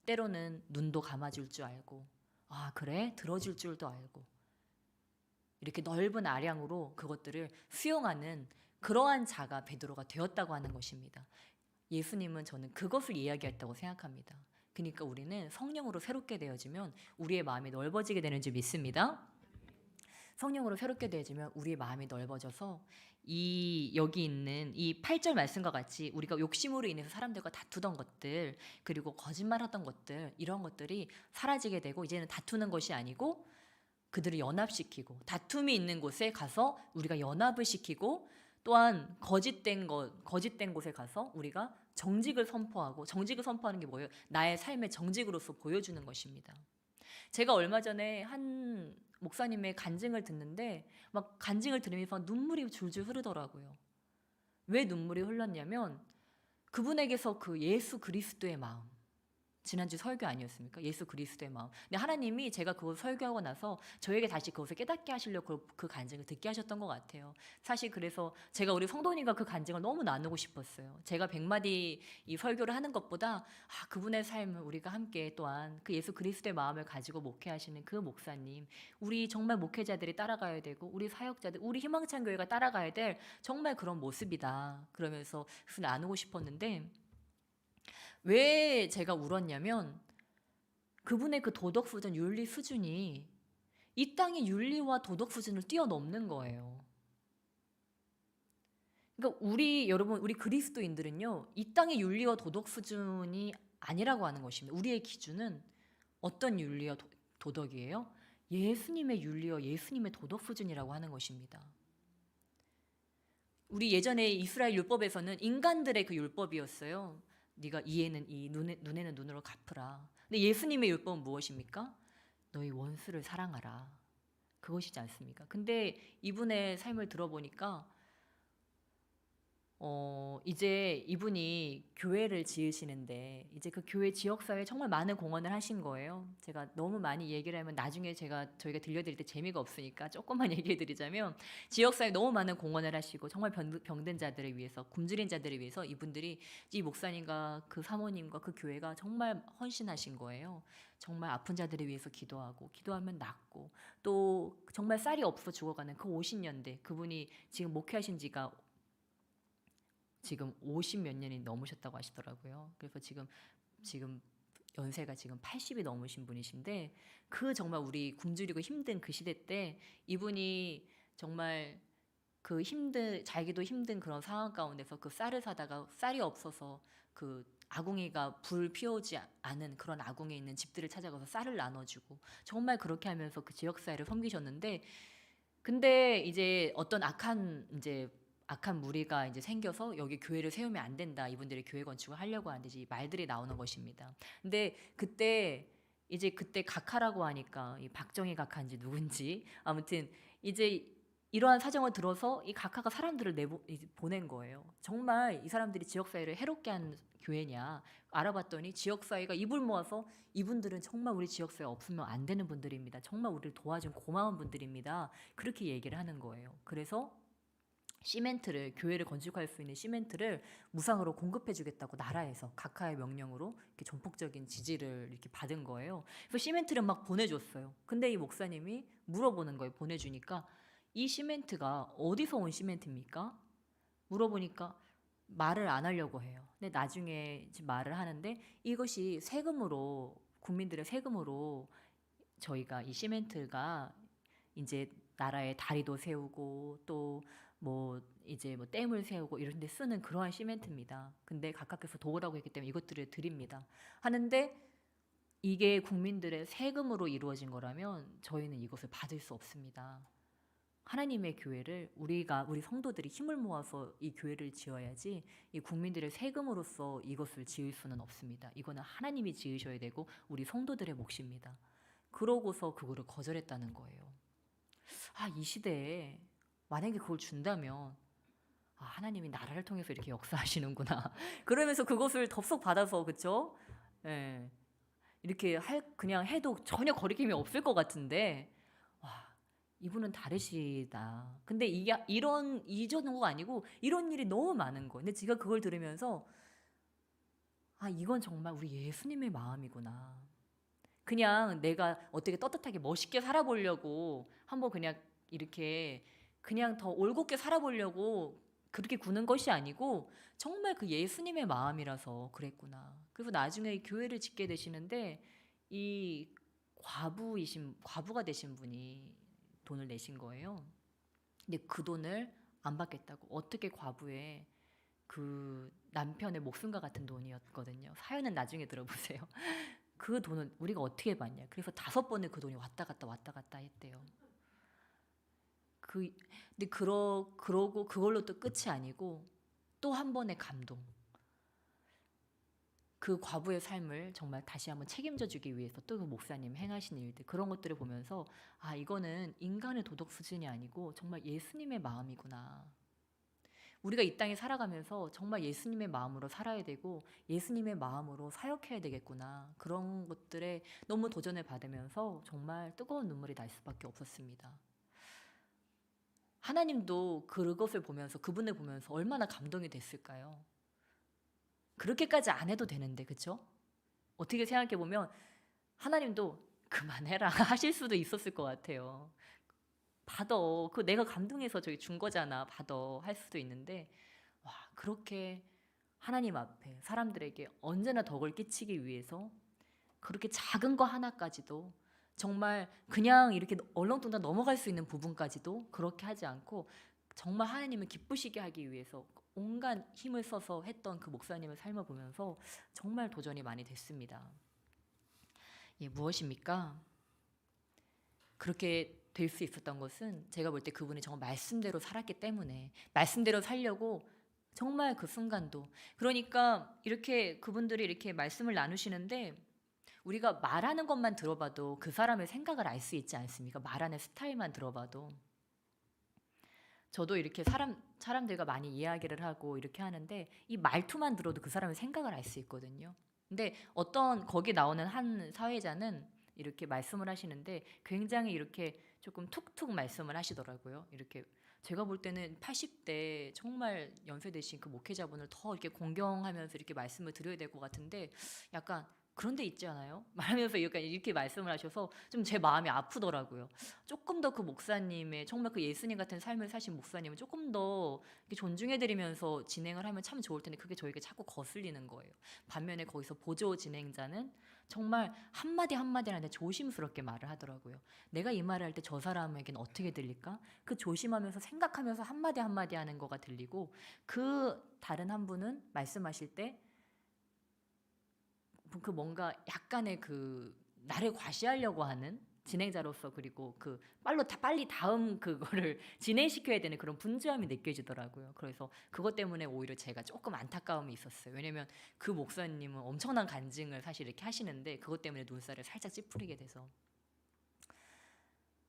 A: 때로는 눈도 감아줄 줄 알고, 아 그래? 들어줄 줄도 알고, 이렇게 넓은 아량으로 그것들을 수용하는 그러한 자가 베드로가 되었다고 하는 것입니다. 예수님은 저는 그것을 이야기했다고 생각합니다. 그러니까 우리는 성령으로 새롭게 되어지면 우리의 마음이 넓어지게 되는 줄 믿습니다. 성령으로 새롭게 되어지면 우리의 마음이 넓어져서 여기 있는 이 8절 말씀과 같이 우리가 욕심으로 인해서 사람들과 다투던 것들, 그리고 거짓말하던 것들, 이런 것들이 사라지게 되고 이제는 다투는 것이 아니고 그들을 연합시키고, 다툼이 있는 곳에 가서 우리가 연합을 시키고, 또한 거짓된 곳에 가서 우리가 정직을 선포하고, 정직을 선포하는 게 뭐예요? 나의 삶의 정직으로서 보여주는 것입니다. 제가 얼마 전에 한 목사님의 간증을 듣는데 막 간증을 들으면서 눈물이 줄줄 흐르더라고요. 왜 눈물이 흘렀냐면 그분에게서 그 예수 그리스도의 마음, 지난주 설교 아니었습니까? 예수 그리스도의 마음. 근데 하나님이 제가 그걸 설교하고 나서 저에게 다시 그것을 깨닫게 하시려고 그 간증을 듣게 하셨던 것 같아요. 사실 그래서 제가 우리 성도님과 그 간증을 너무 나누고 싶었어요. 제가 100마디 이 설교를 하는 것보다 그분의 삶을 우리가 함께 또한 그 예수 그리스도의 마음을 가지고 목회하시는 그 목사님, 우리 정말 목회자들이 따라가야 되고 우리 사역자들, 우리 희망찬 교회가 따라가야 될 정말 그런 모습이다. 그러면서 나누고 싶었는데 왜 제가 울었냐면 그분의 그 도덕 수준, 윤리 수준이 이 땅의 윤리와 도덕 수준을 뛰어넘는 거예요. 그러니까 여러분, 우리 그리스도인들은요, 이 땅의 윤리와 도덕 수준이 아니라고 하는 것입니다. 우리의 기준은 어떤 윤리와 도덕이에요? 예수님의 윤리와 예수님의 도덕 수준이라고 하는 것입니다. 우리 예전에 이스라엘 율법에서는 인간들의 그 율법이었어요. 네가 이에는 이, 눈에는 눈으로 갚으라. 근데 예수님의 율법은 무엇입니까? 너희 원수를 사랑하라. 그것이지 않습니까? 근데 이분의 삶을 들어보니까 이제 이분이 교회를 지으시는데 이제 그 교회 지역사회에 정말 많은 공헌을 하신 거예요. 제가 너무 많이 얘기를 하면 나중에 저희가 들려드릴 때 재미가 없으니까 조금만 얘기해 드리자면, 지역사회에 너무 많은 공헌을 하시고 정말 병든 자들을 위해서, 굶주린 자들을 위해서 이분들이, 이 목사님과 그 사모님과 그 교회가 정말 헌신하신 거예요. 정말 아픈 자들을 위해서 기도하면 낫고, 또 정말 쌀이 없어 죽어가는 그 50년대, 그분이 지금 목회하신 지가 지금 50몇 년이 넘으셨다고 하시더라고요. 그래서 지금 연세가 지금 80이 넘으신 분이신데 그 정말 우리 굶주리고 힘든 그 시대 때 이분이 정말 그 자기도 힘든 그런 상황 가운데서 그 쌀을 사다가 쌀이 없어서 그 아궁이가 불 피우지 않은 그런 아궁이에 있는 집들을 찾아가서 쌀을 나눠주고 정말 그렇게 하면서 그 지역사회를 섬기셨는데 근데 이제 어떤 악한 무리가 이제 생겨서 여기 교회를 세우면 안 된다. 이분들이 교회 건축을 하려고 하는데 이제 말들이 나오는 것입니다. 근데 그때 각하라고 하니까 이 박정희 각하인지 누군지 아무튼 이제 이러한 사정을 들어서 이 각하가 사람들을 보낸 거예요. 정말 이 사람들이 지역사회를 해롭게 한 교회냐 알아봤더니 지역사회가 입을 모아서 이분들은 정말 우리 지역사회 없으면 안 되는 분들입니다. 정말 우리를 도와준 고마운 분들입니다. 그렇게 얘기를 하는 거예요. 그래서 교회를 건축할 수 있는 시멘트를 무상으로 공급해 주겠다고 나라에서 각하의 명령으로 이렇게 전폭적인 지지를 이렇게 받은 거예요. 그래서 시멘트를 막 보내줬어요. 근데 이 목사님이 물어보는 거예요. 보내주니까 이 시멘트가 어디서 온 시멘트입니까? 물어보니까 말을 안 하려고 해요. 근데 나중에 말을 하는데 이것이 국민들의 세금으로 저희가 이 시멘트가 이제 나라의 다리도 세우고 또 이제 댐을 세우고 이런 데 쓰는 그러한 시멘트입니다. 근데 각각께서 도우라고 했기 때문에 이것들을 드립니다. 하는데 이게 국민들의 세금으로 이루어진 거라면 저희는 이것을 받을 수 없습니다. 하나님의 교회를 우리 성도들이 힘을 모아서 이 교회를 지어야지 이 국민들의 세금으로서 이것을 지을 수는 없습니다. 이거는 하나님이 지으셔야 되고 우리 성도들의 몫입니다. 그러고서 그거를 거절했다는 거예요. 이 시대에 만약에 그걸 준다면 하나님이 나라를 통해서 이렇게 역사하시는구나. 그러면서 그것을 덥석 받아서 그쵸? 예. 이렇게 그냥 해도 전혀 거리낌이 없을 것 같은데 이분은 다르시다. 근데 이게 이 정도가 아니고 이런 일이 너무 많은 거예요. 근데 제가 그걸 들으면서 이건 정말 우리 예수님의 마음이구나. 그냥 내가 어떻게 떳떳하게 멋있게 살아보려고 한번 그냥 이렇게 그냥 더 올곧게 살아보려고 그렇게 구는 것이 아니고 정말 그 예수님의 마음이라서 그랬구나. 그리고 나중에 이 교회를 짓게 되시는데 이 과부가 되신 분이 돈을 내신 거예요. 근데 그 돈을 안 받겠다고 어떻게 과부의 그 남편의 목숨과 같은 돈이었거든요. 사연은 나중에 들어보세요. 그 돈은 우리가 어떻게 받냐. 그래서 5번을 그 돈이 왔다 갔다 했대요. 근데 그러고 그걸로 또 끝이 아니고 또 한 번의 감동. 그 과부의 삶을 정말 다시 한번 책임져 주기 위해서 또 그 목사님 행하신 일들 그런 것들을 보면서 이거는 인간의 도덕 수준이 아니고 정말 예수님의 마음이구나. 우리가 이 땅에 살아가면서 정말 예수님의 마음으로 살아야 되고 예수님의 마음으로 사역해야 되겠구나. 그런 것들에 너무 도전을 받으면서 정말 뜨거운 눈물이 날 수밖에 없었습니다. 하나님도 그것을 보면서 그분을 보면서 얼마나 감동이 됐을까요? 그렇게까지 안 해도 되는데 그쵸? 어떻게 생각해보면 하나님도 그만해라 하실 수도 있었을 것 같아요. 받아. 내가 감동해서 저기 준 거잖아. 받아. 할 수도 있는데 그렇게 하나님 앞에 사람들에게 언제나 덕을 끼치기 위해서 그렇게 작은 거 하나까지도 정말 그냥 이렇게 얼렁뚱땅 넘어갈 수 있는 부분까지도 그렇게 하지 않고 정말 하나님을 기쁘시게 하기 위해서 온갖 힘을 써서 했던 그 목사님의 삶을 보면서 정말 도전이 많이 됐습니다. 무엇입니까? 그렇게 될 수 있었던 것은 제가 볼 때 그분이 정말 말씀대로 살았기 때문에 말씀대로 살려고 정말 그 순간도 그러니까 이렇게 그분들이 이렇게 말씀을 나누시는데 우리가 말하는 것만 들어봐도 그 사람의 생각을 알 수 있지 않습니까? 말하는 스타일만 들어봐도 저도 이렇게 사람들과 많이 이야기를 하고 이렇게 하는데 이 말투만 들어도 그 사람의 생각을 알 수 있거든요. 근데 거기 나오는 한 사회자는 이렇게 말씀을 하시는데 굉장히 이렇게 조금 툭툭 말씀을 하시더라고요. 이렇게 제가 볼 때는 80대 정말 연세되신 그 목회자분을 더 이렇게 공경하면서 이렇게 말씀을 드려야 될 것 같은데 약간 그런 데 있지 않아요? 말하면서 이렇게 말씀을 하셔서 좀 제 마음이 아프더라고요. 조금 더 그 목사님의 정말 그 예수님 같은 삶을 사신 목사님은 조금 더 이렇게 존중해드리면서 진행을 하면 참 좋을 텐데 그게 저에게 자꾸 거슬리는 거예요. 반면에 거기서 보조 진행자는 정말 한마디 한마디한테 조심스럽게 말을 하더라고요. 내가 이 말을 할 때 저 사람에게는 어떻게 들릴까? 그 조심하면서 생각하면서 한마디 한마디 하는 거가 들리고, 그 다른 한 분은 말씀하실 때 그 뭔가 약간의 그 나를 과시하려고 하는 진행자로서, 그리고 그 빨리 다음 그거를 진행시켜야 되는 그런 분주함이 느껴지더라고요. 그래서 그것 때문에 오히려 제가 조금 안타까움이 있었어요. 왜냐면 그 목사님은 엄청난 간증을 사실 이렇게 하시는데 그것 때문에 눈살을 살짝 찌푸리게 돼서.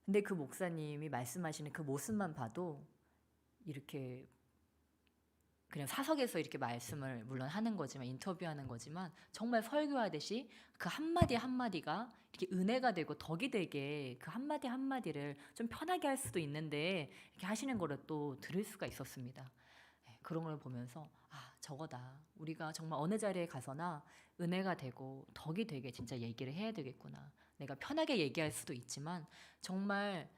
A: 근데 그 목사님이 말씀하시는 그 모습만 봐도 이렇게 그냥 사석에서 이렇게 말씀을 물론 하는 거지만, 인터뷰하는 거지만, 정말 설교하듯이 그 한마디 한마디가 이렇게 은혜가 되고 덕이 되게 그 한마디 한마디를 좀 편하게 할 수도 있는데 이렇게 하시는 거를 또 들을 수가 있었습니다. 그런 걸 보면서 저거다. 우리가 정말 어느 자리에 가서나 은혜가 되고 덕이 되게 진짜 얘기를 해야 되겠구나. 내가 편하게 얘기할 수도 있지만 정말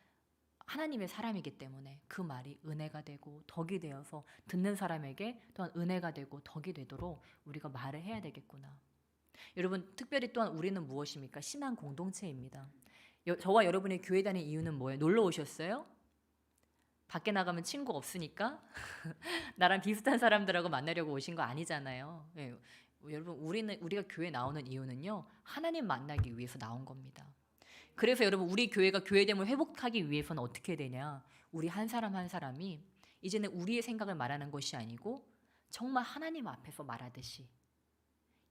A: 하나님의 사람이기 때문에 그 말이 은혜가 되고 덕이 되어서 듣는 사람에게 또한 은혜가 되고 덕이 되도록 우리가 말을 해야 되겠구나. 여러분, 특별히 또한 우리는 무엇입니까? 신앙 공동체입니다. 저와 여러분이 교회 다니는 이유는 뭐예요? 놀러 오셨어요? 밖에 나가면 친구 없으니까? 나랑 비슷한 사람들하고 만나려고 오신 거 아니잖아요. 예, 여러분, 우리가 교회 나오는 이유는요, 하나님 만나기 위해서 나온 겁니다. 그래서 여러분, 우리 교회가 교회됨을 회복하기 위해서는 어떻게 되냐? 우리 한 사람 한 사람이 이제는 우리의 생각을 말하는 것이 아니고 정말 하나님 앞에서 말하듯이,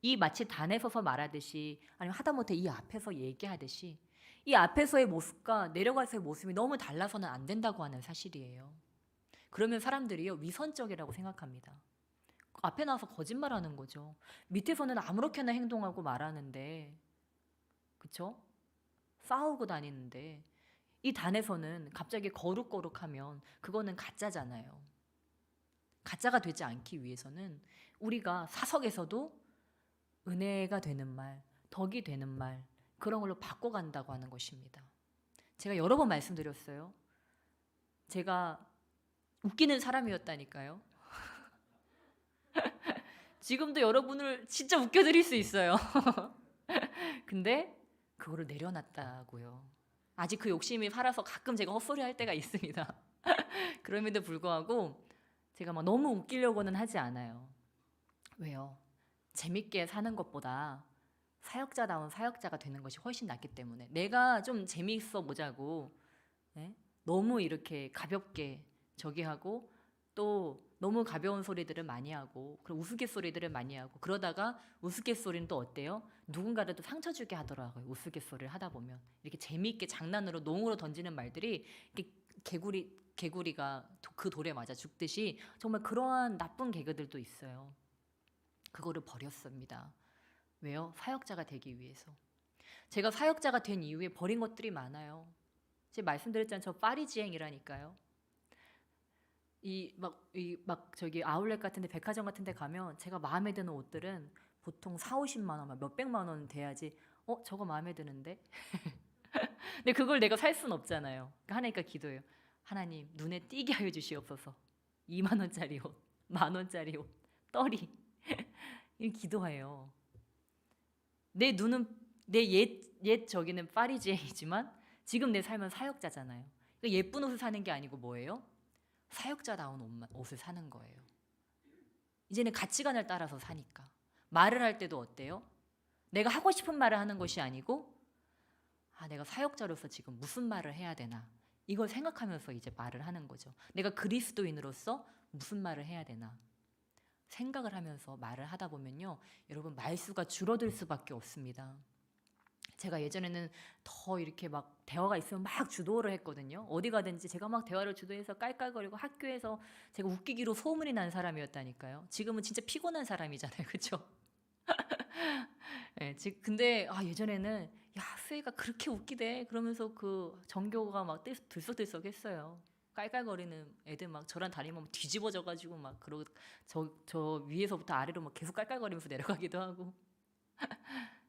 A: 이 마치 단에 서서 말하듯이, 아니면 하다못해 이 앞에서 얘기하듯이, 이 앞에서의 모습과 내려가서의 모습이 너무 달라서는 안 된다고 하는 사실이에요. 그러면 사람들이요, 위선적이라고 생각합니다. 앞에 나와서 거짓말하는 거죠. 밑에서는 아무렇게나 행동하고 말하는데, 그쵸? 싸우고 다니는데, 이 단에서는 갑자기 거룩거룩하면 그거는 가짜잖아요. 가짜가 되지 않기 위해서는 우리가 사석에서도 은혜가 되는 말, 덕이 되는 말, 그런 걸로 바꿔간다고 하는 것입니다. 제가 여러 번 말씀드렸어요. 제가 웃기는 사람이었다니까요. 지금도 여러분을 진짜 웃겨드릴 수 있어요. 근데 그거를 내려놨다고요. 아직 그 욕심이 살아서 가끔 제가 헛소리 할 때가 있습니다. 그럼에도 불구하고 제가 막 너무 웃기려고는 하지 않아요. 왜요? 재밌게 사는 것보다 사역자다운 사역자가 되는 것이 훨씬 낫기 때문에, 내가 좀 재미있어 보자고 너무 이렇게 가볍게 저기 하고, 또 너무 가벼운 소리들을 많이 하고, 그리고 우스갯소리들을 많이 하고, 그러다가 우스갯소리는 또 어때요? 누군가를 또 상처 주게 하더라고요. 우스갯소리를 하다 보면 이렇게 재미있게 장난으로 농으로 던지는 말들이 이렇게 개구리가 그 돌에 맞아 죽듯이 정말 그러한 나쁜 개그들도 있어요. 그거를 버렸습니다. 왜요? 사역자가 되기 위해서. 제가 사역자가 된 이후에 버린 것들이 많아요. 제가 말씀드렸잖아요. 저 파리지앵이라니까요. 저기 아울렛 같은데, 백화점 같은데 가면 제가 마음에 드는 옷들은 보통 4, 50만 원, 몇백만 원 돼야지 저거 마음에 드는데. 근데 그걸 내가 살 수는 없잖아요. 그러니까 하나님께 기도해요. 하나님, 눈에 띄게 하여 주시옵소서. 2만 원짜리 옷, 1만 원짜리 옷, 떨이. 이 기도해요. 내 눈은 내 옛 저기는 파리지앵이지만 지금 내 삶은 사역자잖아요. 그러니까 예쁜 옷을 사는 게 아니고 뭐예요? 사역자다운 옷을 사는 거예요. 이제는 가치관을 따라서 사니까. 말을 할 때도 어때요? 내가 하고 싶은 말을 하는 것이 아니고, 내가 사역자로서 지금 무슨 말을 해야 되나, 이걸 생각하면서 이제 말을 하는 거죠. 내가 그리스도인으로서 무슨 말을 해야 되나 생각을 하면서 말을 하다 보면요, 여러분, 말수가 줄어들 수밖에 없습니다. 제가 예전에는 더 이렇게 막 대화가 있으면 막 주도를 했거든요. 어디 가든지 제가 막 대화를 주도해서 깔깔거리고, 학교에서 제가 웃기기로 소문이 난 사람이었다니까요. 지금은 진짜 피곤한 사람이잖아요. 그렇죠? 네, 근데 예전에는 수혜가 그렇게 웃기대 그러면서 그 전교가 막 들썩들썩했어요. 깔깔거리는 애들 막 저랑 다니면 뒤집어져가지고 막, 그러고 저 위에서부터 아래로 막 계속 깔깔거리면서 내려가기도 하고.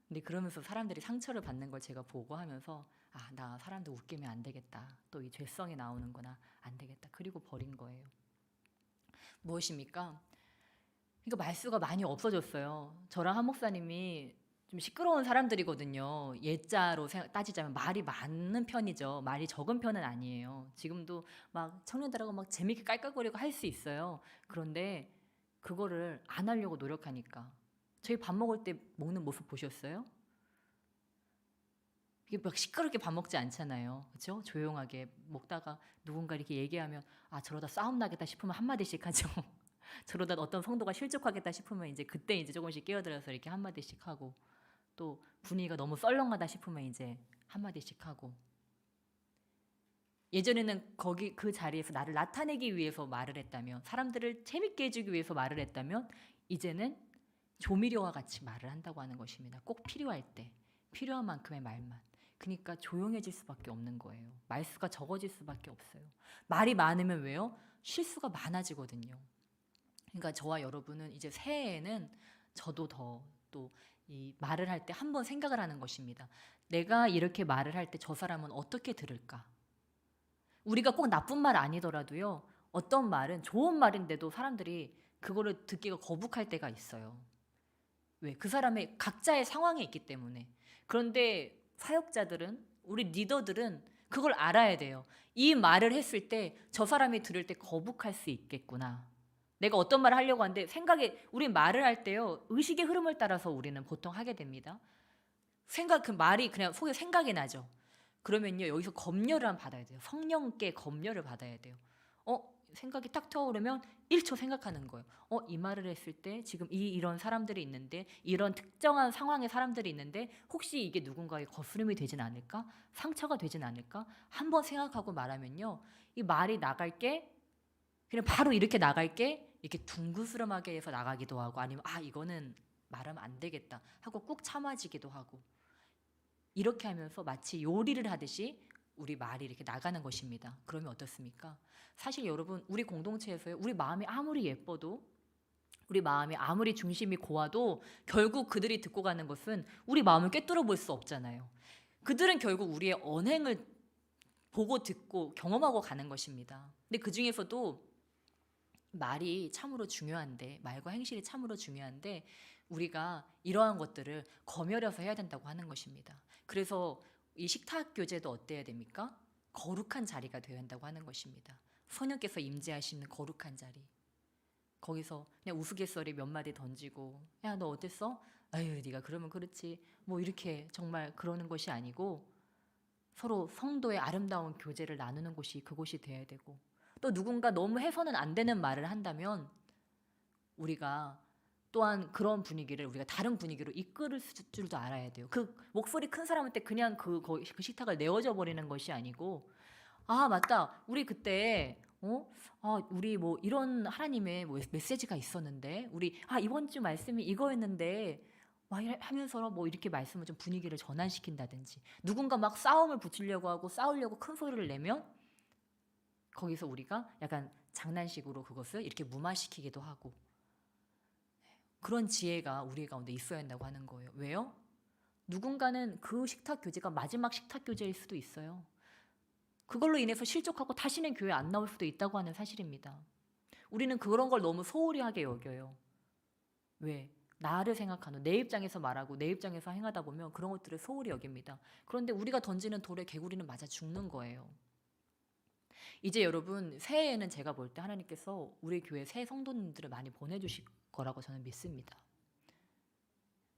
A: 근데 그러면서 사람들이 상처를 받는 걸 제가 보고 하면서, 나 사람들 웃기면 안 되겠다. 또 이 죄성이 나오는구나. 안 되겠다. 그리고 버린 거예요. 무엇입니까? 그러니까 말수가 많이 없어졌어요. 저랑 한 목사님이 좀 시끄러운 사람들이거든요. 예자로 따지자면 말이 많은 편이죠. 말이 적은 편은 아니에요. 지금도 막 청년들하고 막 재밌게 깔깔거리고 할 수 있어요. 그런데 그거를 안 하려고 노력하니까. 저희 밥 먹을 때 먹는 모습 보셨어요? 이게 막 시끄럽게 밥 먹지 않잖아요. 그렇죠? 조용하게 먹다가 누군가 이렇게 얘기하면 아 저러다 싸움 나겠다 싶으면 한마디씩 하죠. 저러다 어떤 성도가 실족하겠다 싶으면 이제 그때 이제 조금씩 끼어들어서 이렇게 한마디씩 하고 또 분위기가 너무 썰렁하다 싶으면 이제 한마디씩 하고 예전에는 거기 그 자리에서 나를 나타내기 위해서 말을 했다면 사람들을 재밌게 해주기 위해서 말을 했다면 이제는 조미료와 같이 말을 한다고 하는 것입니다. 꼭 필요할 때 필요한 만큼의 말만. 그러니까 조용해질 수밖에 없는 거예요. 말수가 적어질 수밖에 없어요. 말이 많으면 왜요? 실수가 많아지거든요. 그러니까 저와 여러분은 이제 새해에는 저도 더 또 이 말을 할 때 한번 생각을 하는 것입니다. 내가 이렇게 말을 할 때 저 사람은 어떻게 들을까? 우리가 꼭 나쁜 말 아니더라도요. 어떤 말은 좋은 말인데도 사람들이 그거를 듣기가 거북할 때가 있어요. 왜? 그 사람의 각자의 상황에 있기 때문에. 그런데 사역자들은 우리 리더들은 그걸 알아야 돼요. 이 말을 했을 때 저 사람이 들을 때 거북할 수 있겠구나. 내가 어떤 말을 하려고 하는데 생각에 우리 말을 할 때요. 의식의 흐름을 따라서 우리는 보통 하게 됩니다. 그 말이 그냥 속에 생각이 나죠. 그러면요. 여기서 검열을 한번 받아야 돼요. 성령께 검열을 받아야 돼요. 생각이 딱 떠오르면 1초 생각하는 거예요. 이 말을 했을 때 지금 이런 사람들이 있는데 이런 특정한 상황의 사람들이 있는데 혹시 이게 누군가의 거스름이 되진 않을까? 상처가 되진 않을까? 한번 생각하고 말하면요. 이 말이 나갈 게 그냥 바로 이렇게 나갈 게 이렇게 둥그스름하게 해서 나가기도 하고 아니면 이거는 말하면 안 되겠다 하고 꾹 참아지기도 하고 이렇게 하면서 마치 요리를 하듯이 우리 말이 이렇게 나가는 것입니다. 그러면 어떻습니까? 사실 여러분 우리 공동체에서요. 우리 마음이 아무리 예뻐도 우리 마음이 아무리 중심이 고와도 결국 그들이 듣고 가는 것은 우리 마음을 꿰뚫어 볼 수 없잖아요. 그들은 결국 우리의 언행을 보고 듣고 경험하고 가는 것입니다. 근데 그 중에서도 말이 참으로 중요한데 말과 행실이 참으로 중요한데 우리가 이러한 것들을 검열해서 해야 된다고 하는 것입니다. 그래서 이 식탁 교제도 어때야 됩니까? 거룩한 자리가 되어야 한다고 하는 것입니다. 성령께서 임재하시는 거룩한 자리. 거기서 그냥 우스갯소리 몇 마디 던지고 야 너 어땠어? 아유 네가 그러면 그렇지 뭐 이렇게 정말 그러는 것이 아니고 서로 성도의 아름다운 교제를 나누는 곳이 그곳이 돼야 되고 또 누군가 너무 해서는 안 되는 말을 한다면 우리가 또한 그런 분위기를 우리가 다른 분위기로 이끌을 줄도 알아야 돼요. 그 목소리 큰 사람한테 그냥 그 식탁을 내어져 버리는 것이 아니고 맞다. 우리 그때 우리 뭐 이런 하나님의 뭐 메시지가 있었는데 우리 이번 주 말씀이 이거였는데 막 하면서 뭐 이렇게 말씀을 좀 분위기를 전환시킨다든지 누군가 막 싸움을 붙이려고 하고 싸우려고 큰 소리를 내면 거기서 우리가 약간 장난식으로 그것을 이렇게 무마시키기도 하고 그런 지혜가 우리 가운데 있어야 한다고 하는 거예요. 왜요? 누군가는 그 식탁 교제가 마지막 식탁 교제일 수도 있어요. 그걸로 인해서 실족하고 다시는 교회 안 나올 수도 있다고 하는 사실입니다. 우리는 그런 걸 너무 소홀히 하게 여겨요. 왜? 나를 생각하는 내 입장에서 말하고 내 입장에서 행하다 보면 그런 것들을 소홀히 여깁니다. 그런데 우리가 던지는 돌에 개구리는 맞아 죽는 거예요. 이제 여러분 새해에는 제가 볼 때 하나님께서 우리 교회 새 성도님들을 많이 보내주실 거라고 저는 믿습니다.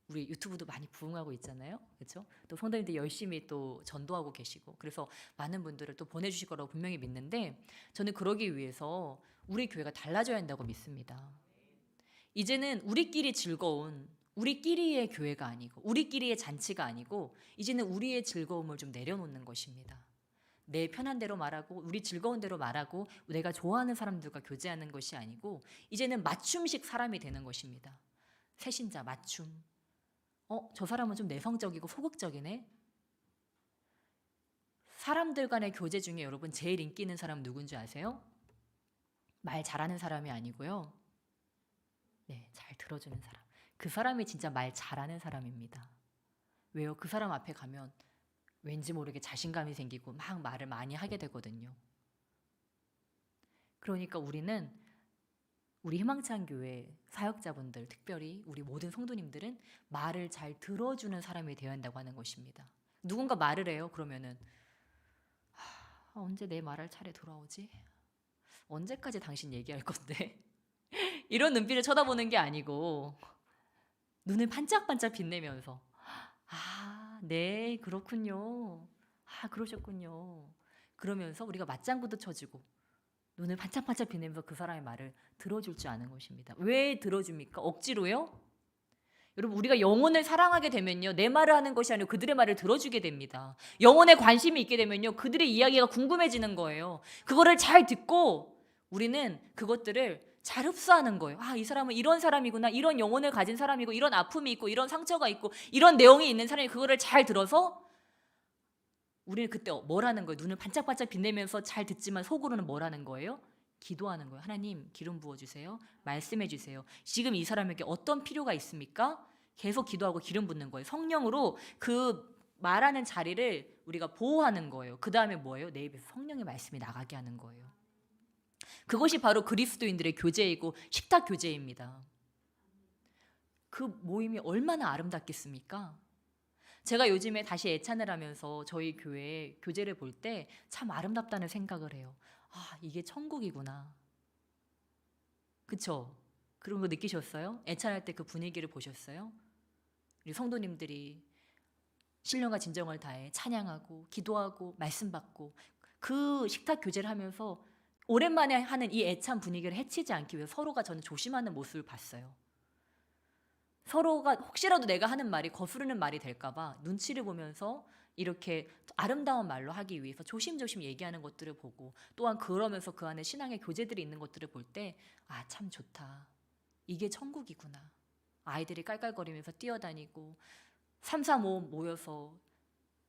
A: 우리 유튜브도 많이 부흥하고 있잖아요. 그렇죠? 또 성도님들 열심히 또 전도하고 계시고 그래서 많은 분들을 또 보내주실 거라고 분명히 믿는데 저는 그러기 위해서 우리 교회가 달라져야 한다고 믿습니다. 이제는 우리끼리 즐거운 우리끼리의 교회가 아니고 우리끼리의 잔치가 아니고 이제는 우리의 즐거움을 좀 내려놓는 것입니다. 내 편한 대로 말하고 우리 즐거운 대로 말하고 내가 좋아하는 사람들과 교제하는 것이 아니고 이제는 맞춤식 사람이 되는 것입니다. 새신자 맞춤. 저 사람은 좀 내성적이고 소극적이네. 사람들 간의 교제 중에 여러분 제일 인기 있는 사람 누군지 아세요? 말 잘하는 사람이 아니고요. 네, 잘 들어주는 사람. 그 사람이 진짜 말 잘하는 사람입니다. 왜요? 그 사람 앞에 가면 왠지 모르게 자신감이 생기고 막 말을 많이 하게 되거든요. 그러니까 우리는 우리 희망찬 교회 사역자분들, 특별히 우리 모든 성도님들은 말을 잘 들어주는 사람이 되어야 한다고 하는 것입니다. 누군가 말을 해요. 그러면은 언제 내 말할 차례 돌아오지? 언제까지 당신 얘기할 건데? 이런 눈빛을 쳐다보는 게 아니고 눈을 반짝반짝 빛내면서 네, 그렇군요. 그러셨군요. 그러면서 우리가 맞장구도 쳐주고 눈을 반짝반짝 빛내면서 그 사람의 말을 들어줄 줄 아는 것입니다. 왜 들어줍니까? 억지로요? 여러분, 우리가 영혼을 사랑하게 되면요, 내 말을 하는 것이 아니고 그들의 말을 들어주게 됩니다. 영혼에 관심이 있게 되면요, 그들의 이야기가 궁금해지는 거예요. 그거를 잘 듣고 우리는 그것들을 잘 흡수하는 거예요. 이 사람은 이런 사람이구나, 이런 영혼을 가진 사람이고, 이런 아픔이 있고, 이런 상처가 있고, 이런 내용이 있는 사람이, 그거를 잘 들어서 우리는 그때 뭘 하는 거예요? 눈을 반짝반짝 빛내면서 잘 듣지만 속으로는 뭘 하는 거예요? 기도하는 거예요. 하나님, 기름 부어주세요. 말씀해 주세요. 지금 이 사람에게 어떤 필요가 있습니까? 계속 기도하고 기름 붓는 거예요. 성령으로 그 말하는 자리를 우리가 보호하는 거예요. 그 다음에 뭐예요? 내 입에서 성령의 말씀이 나가게 하는 거예요. 그것이 바로 그리스도인들의 교제이고 식탁 교제입니다. 그 모임이 얼마나 아름답겠습니까? 제가 요즘에 다시 애찬을 하면서 저희 교회 교제를 볼 때 참 아름답다는 생각을 해요. 이게 천국이구나. 그쵸? 그런 거 느끼셨어요? 애찬할 때 그 분위기를 보셨어요? 우리 성도님들이 신령과 진정을 다해 찬양하고 기도하고 말씀 받고 그 식탁 교제를 하면서 오랜만에 하는 이 애찬 분위기를 해치지 않기 위해 서로가 저는 조심하는 모습을 봤어요. 서로가 혹시라도 내가 하는 말이 거스르는 말이 될까봐 눈치를 보면서 이렇게 아름다운 말로 하기 위해서 조심조심 얘기하는 것들을 보고, 또한 그러면서 그 안에 신앙의 교제들이 있는 것들을 볼 때 참 좋다. 이게 천국이구나. 아이들이 깔깔거리면서 뛰어다니고 3, 4, 5 모여서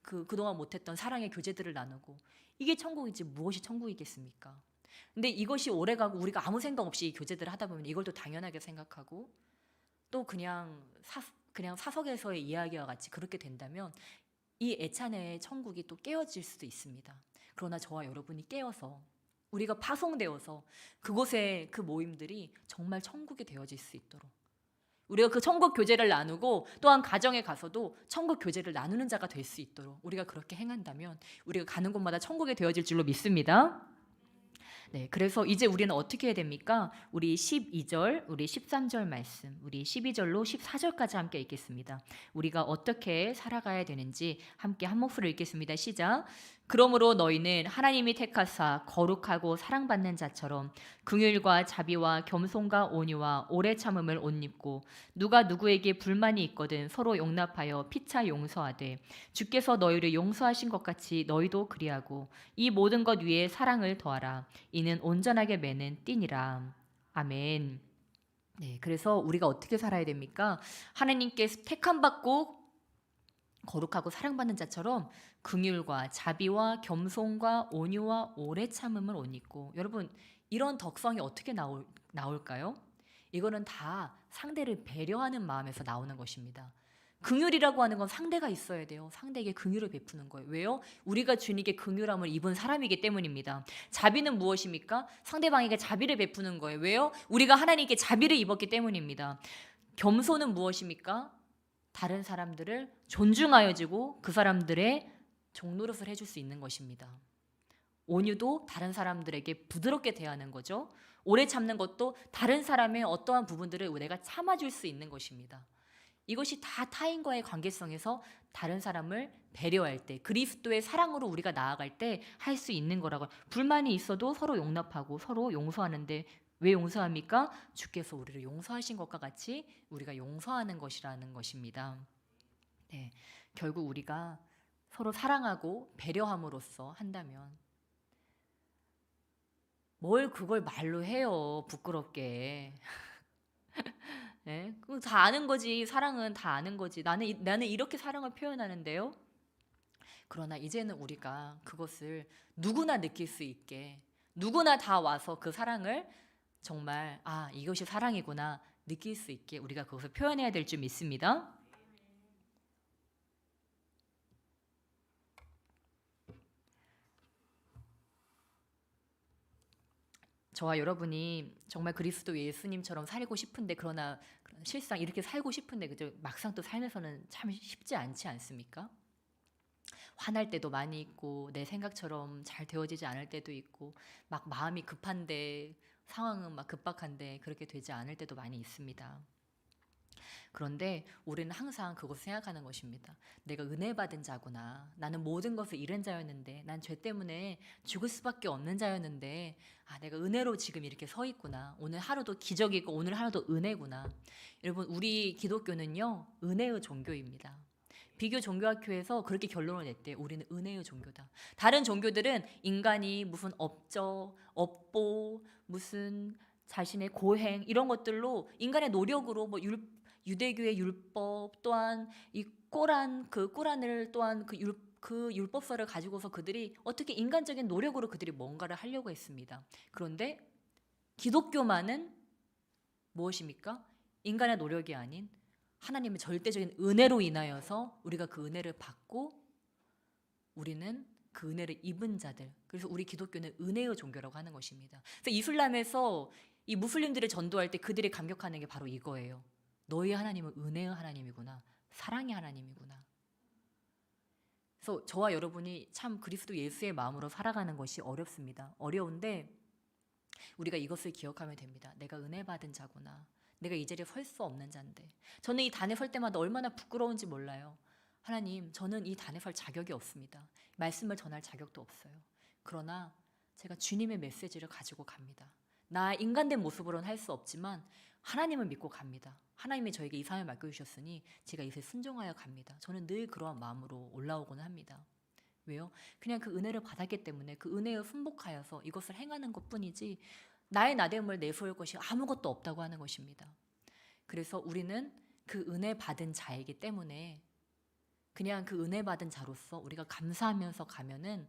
A: 그동안 못했던 사랑의 교제들을 나누고, 이게 천국이지 무엇이 천국이겠습니까? 근데 이것이 오래가고 우리가 아무 생각 없이 이 교제들을 하다 보면 이걸 또 당연하게 생각하고 또 그냥 사석에서의 이야기와 같이 그렇게 된다면 이 애찬의 천국이 또 깨어질 수도 있습니다. 그러나 저와 여러분이 깨어서 우리가 파송되어서 그곳에 그 모임들이 정말 천국이 되어질 수 있도록 우리가 그 천국 교제를 나누고 또한 가정에 가서도 천국 교제를 나누는 자가 될 수 있도록 우리가 그렇게 행한다면 우리가 가는 곳마다 천국이 되어질 줄로 믿습니다. 네, 그래서 이제 우리는 어떻게 해야 됩니까? 우리 12절, 우리 13절 말씀, 우리 12절로 14절까지 함께 읽겠습니다. 우리가 어떻게 살아가야 되는지 함께 한 목소리로 읽겠습니다. 시작. 그러므로 너희는 하나님이 택하사 거룩하고 사랑받는 자처럼 긍휼과 자비와 겸손과 온유와 오래 참음을 옷 입고 누가 누구에게 불만이 있거든 서로 용납하여 피차 용서하되 주께서 너희를 용서하신 것 같이 너희도 그리하고 이 모든 것 위에 사랑을 더하라. 이는 온전하게 매는 띠니라. 아멘. 네, 그래서 우리가 어떻게 살아야 됩니까? 하나님께 택함 받고 거룩하고 사랑받는 자처럼 긍휼과 자비와 겸손과 온유와 오래 참음을 옷 입고, 여러분 이런 덕성이 어떻게 나올까요? 이거는 다 상대를 배려하는 마음에서 나오는 것입니다. 긍휼이라고 하는 건 상대가 있어야 돼요. 상대에게 긍휼을 베푸는 거예요. 왜요? 우리가 주님께 긍휼함을 입은 사람이기 때문입니다. 자비는 무엇입니까? 상대방에게 자비를 베푸는 거예요. 왜요? 우리가 하나님께 자비를 입었기 때문입니다. 겸손은 무엇입니까? 다른 사람들을 존중하여주고 그 사람들의 종노릇을 해줄 수 있는 것입니다. 온유도 다른 사람들에게 부드럽게 대하는 거죠. 오래 참는 것도 다른 사람의 어떠한 부분들을 내가 참아줄 수 있는 것입니다. 이것이 다 타인과의 관계성에서 다른 사람을 배려할 때, 그리스도의 사랑으로 우리가 나아갈 때 할 수 있는 거라고. 불만이 있어도 서로 용납하고 서로 용서하는데 왜 용서합니까? 주께서 우리를 용서하신 것과 같이 우리가 용서하는 것이라는 것입니다. 네, 결국 우리가 서로 사랑하고 배려함으로써 한다면 뭘 그걸 말로 해요, 부끄럽게. 네? 그거 다 아는 거지. 사랑은 다 아는 거지. 나는 이렇게 사랑을 표현하는데요. 그러나 이제는 우리가 그것을 누구나 느낄 수 있게, 누구나 다 와서 그 사랑을 정말 이것이 사랑이구나 느낄 수 있게 우리가 그것을 표현해야 될 줄 믿습니다. 저와 여러분이 정말 그리스도 예수님처럼 살고 싶은데 그러나 실상 이렇게 살고 싶은데 그죠? 막상 또 삶에서는 참 쉽지 않지 않습니까? 화날 때도 많이 있고 내 생각처럼 잘 되어지지 않을 때도 있고 막 마음이 급한데 상황은 막 급박한데 그렇게 되지 않을 때도 많이 있습니다. 그런데 우리는 항상 그것을 생각하는 것입니다. 내가 은혜 받은 자구나. 나는 모든 것을 잃은 자였는데, 난 죄 때문에 죽을 수밖에 없는 자였는데, 아, 내가 은혜로 지금 이렇게 서 있구나. 오늘 하루도 기적이고 오늘 하루도 은혜구나. 여러분, 우리 기독교는요, 은혜의 종교입니다. 비교 종교학교에서 그렇게 결론을 냈대요. 우리는 은혜의 종교다. 다른 종교들은 인간이 무슨 업보, 무슨 자신의 고행 이런 것들로 인간의 노력으로 뭐 유대교의 율법 또한 이 꾸란을 또한 그 율법서를 가지고서 그들이 어떻게 인간적인 노력으로 그들이 뭔가를 하려고 했습니다. 그런데 기독교만은 무엇입니까? 인간의 노력이 아닌 하나님의 절대적인 은혜로 인하여서 우리가 그 은혜를 받고 우리는 그 은혜를 입은 자들. 그래서 우리 기독교는 은혜의 종교라고 하는 것입니다. 그래서 이슬람에서 이 무슬림들을 전도할 때 그들이 감격하는 게 바로 이거예요. 너희 하나님은 은혜의 하나님이구나. 사랑의 하나님이구나. 그래서 저와 여러분이 참 그리스도 예수의 마음으로 살아가는 것이 어렵습니다. 어려운데 우리가 이것을 기억하면 됩니다. 내가 은혜 받은 자구나. 내가 이 자리에 설 수 없는 자인데. 저는 이 단에 설 때마다 얼마나 부끄러운지 몰라요. 하나님, 저는 이 단에 설 자격이 없습니다. 말씀을 전할 자격도 없어요. 그러나 제가 주님의 메시지를 가지고 갑니다. 나 인간된 모습으로는 할 수 없지만 하나님을 믿고 갑니다. 하나님이 저에게 이 삶을 맡겨주셨으니 제가 이제 순종하여 갑니다. 저는 늘 그러한 마음으로 올라오곤 합니다. 왜요? 그냥 그 은혜를 받았기 때문에 그 은혜에 순복하여서 이것을 행하는 것뿐이지 나의 나됨을 내세울 것이 아무것도 없다고 하는 것입니다. 그래서 우리는 그 은혜 받은 자이기 때문에 그냥 그 은혜 받은 자로서 우리가 감사하면서 가면은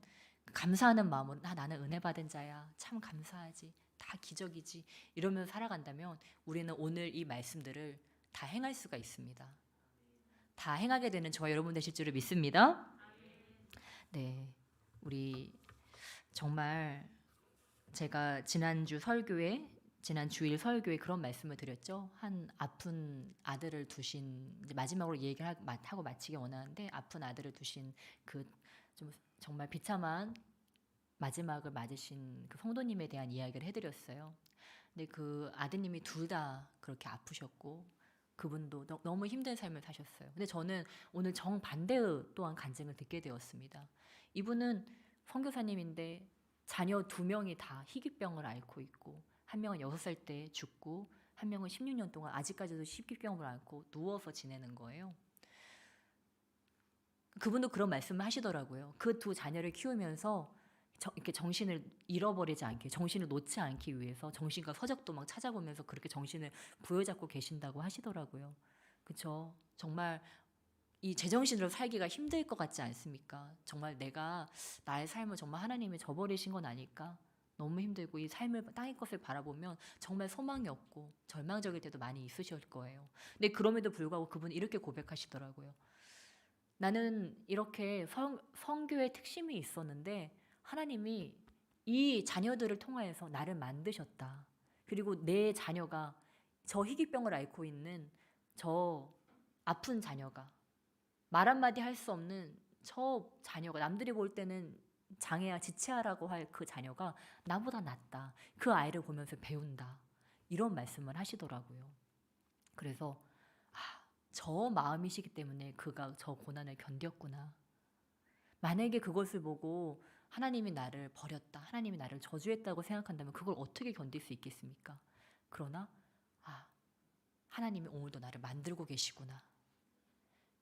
A: 감사하는 마음으로 나는 은혜 받은 자야. 참 감사하지. 다 기적이지. 이러면서 살아간다면 우리는 오늘 이 말씀들을 다 행할 수가 있습니다. 다 행하게 되는 저와 여러분 되실 줄을 믿습니다. 네. 우리 정말 제가 지난 주일 설교에 그런 말씀을 드렸죠. 한 아픈 아들을 두신 마지막으로 얘기를 하고 마치기 원하는데 아픈 아들을 두신 그 좀 정말 비참한 마지막을 맞으신 그 성도님에 대한 이야기를 해드렸어요. 근데 그 아드님이 둘 다 그렇게 아프셨고 그분도 너무 힘든 삶을 사셨어요. 근데 저는 오늘 정반대의 또한 간증을 듣게 되었습니다. 이분은 선교사님인데 자녀 2명이 다 희귀병을 앓고 있고 한 명은 6살 때 죽고 한 명은 16년 동안 아직까지도 희귀병을 앓고 누워서 지내는 거예요. 그분도 그런 말씀을 하시더라고요. 그 2 자녀를 키우면서 이렇게 정신을 잃어버리지 않게, 정신을 놓지 않기 위해서 정신과 서적도 막 찾아보면서 그렇게 정신을 부여잡고 계신다고 하시더라고요. 그렇죠? 정말 이 제정신으로 살기가 힘들 것 같지 않습니까? 정말 내가 나의 삶을 정말 하나님이 저버리신 건 아닐까? 너무 힘들고 이 삶을 땅의 것을 바라보면 정말 소망이 없고 절망적일 때도 많이 있으실 거예요. 근데 그럼에도 불구하고 그분이 이렇게 고백하시더라고요. 나는 이렇게 성교의 특심이 있었는데 하나님이 이 자녀들을 통하여서 나를 만드셨다. 그리고 내 자녀가 저 희귀병을 앓고 있는 저 아픈 자녀가 말 한마디 할 수 없는 저 자녀가 남들이 볼 때는 장애야 지체하라고 할 그 자녀가 나보다 낫다. 그 아이를 보면서 배운다. 이런 말씀을 하시더라고요. 그래서 저 마음이시기 때문에 그가 저 고난을 견뎠구나. 만약에 그것을 보고 하나님이 나를 버렸다. 하나님이 나를 저주했다고 생각한다면 그걸 어떻게 견딜 수 있겠습니까? 그러나 하나님이 오늘도 나를 만들고 계시구나.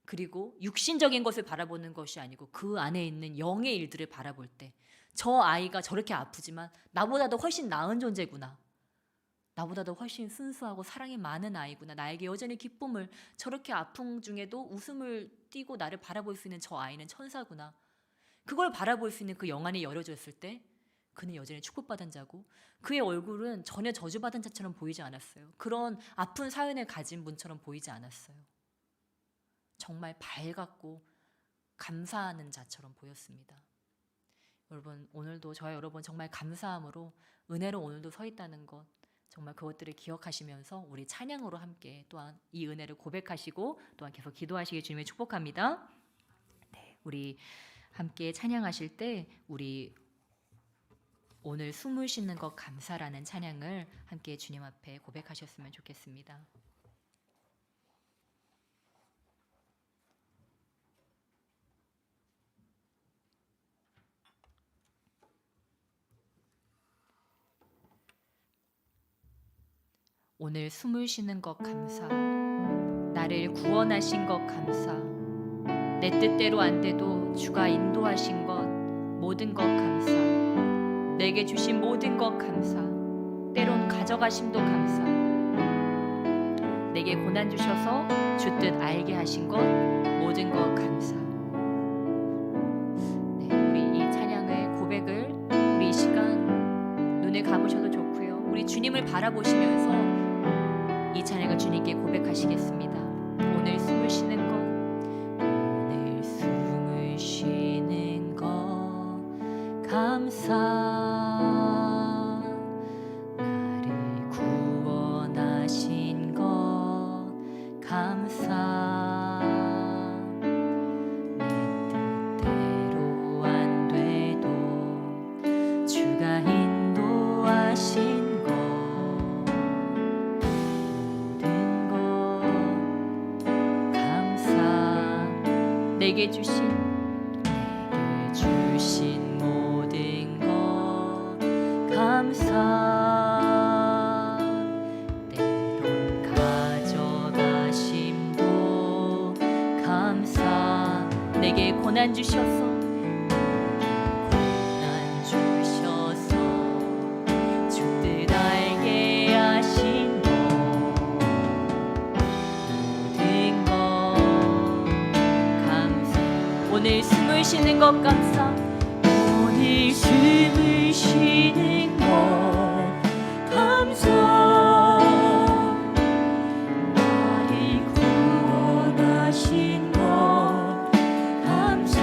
A: 그리고 육신적인 것을 바라보는 것이 아니고 그 안에 있는 영의 일들을 바라볼 때 저 아이가 저렇게 아프지만 나보다도 훨씬 나은 존재구나. 나보다도 훨씬 순수하고 사랑이 많은 아이구나. 나에게 여전히 기쁨을 저렇게 아픔 중에도 웃음을 띠고 나를 바라볼 수 있는 저 아이는 천사구나. 그걸 바라볼 수 있는 그 영 안이 열어졌을 때 그는 여전히 축복받은 자고 그의 얼굴은 전혀 저주받은 자처럼 보이지 않았어요. 그런 아픈 사연을 가진 분처럼 보이지 않았어요. 정말 밝았고 감사하는 자처럼 보였습니다. 여러분, 오늘도 저와 여러분 정말 감사함으로 은혜로 오늘도 서 있다는 것, 정말 그것들을 기억하시면서 우리 찬양으로 함께 또한 이 은혜를 고백하시고 또한 계속 기도하시길 주님의 축복합니다. 네, 우리 함께 찬양하실 때 우리 오늘 숨을 쉬는 것 감사라는 찬양을 함께 주님 앞에 고백하셨으면 좋겠습니다. 오늘 숨을 쉬는 것 감사, 나를 구원하신 것 감사, 내 뜻대로 안 돼도 주가 인도하신 것 모든 것 감사, 내게 주신 모든 것 감사, 때론 가져가심도 감사, 내게 고난 주셔서 주 뜻 알게 하신 것 모든 것 감사. 네, 우리 이 찬양의 고백을 우리 이 시간 눈을 감으셔도 좋고요, 우리 주님을 바라보시면서 이 찬양을 주님께 고백하시겠습니다. 오늘 숨을 쉬는 것, 오늘 숨을 쉬는 것 감사, 나를 구원하신 것 감사, 내 뜻대로 안 돼도 주가 인도하신 내게 주신 모든 것 감사, 때론 가져가심도 감사, 내게 고난 주셔서 주 뜻 알게 하신 오늘 숨을 쉬는 것 감사, 오늘 숨을 쉬는 것 감사, 나를 구원하신 것 감사,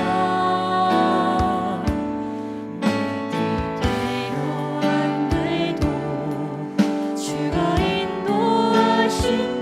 A: 내 뜻대로 안 돼도 주가 인도하신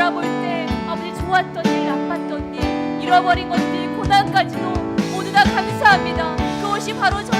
A: 돌아볼 때 아버지 좋았던 일, 나빴던 일, 잃어버린 것들, 고난까지도 모두 다 감사합니다. 그것이 바로 저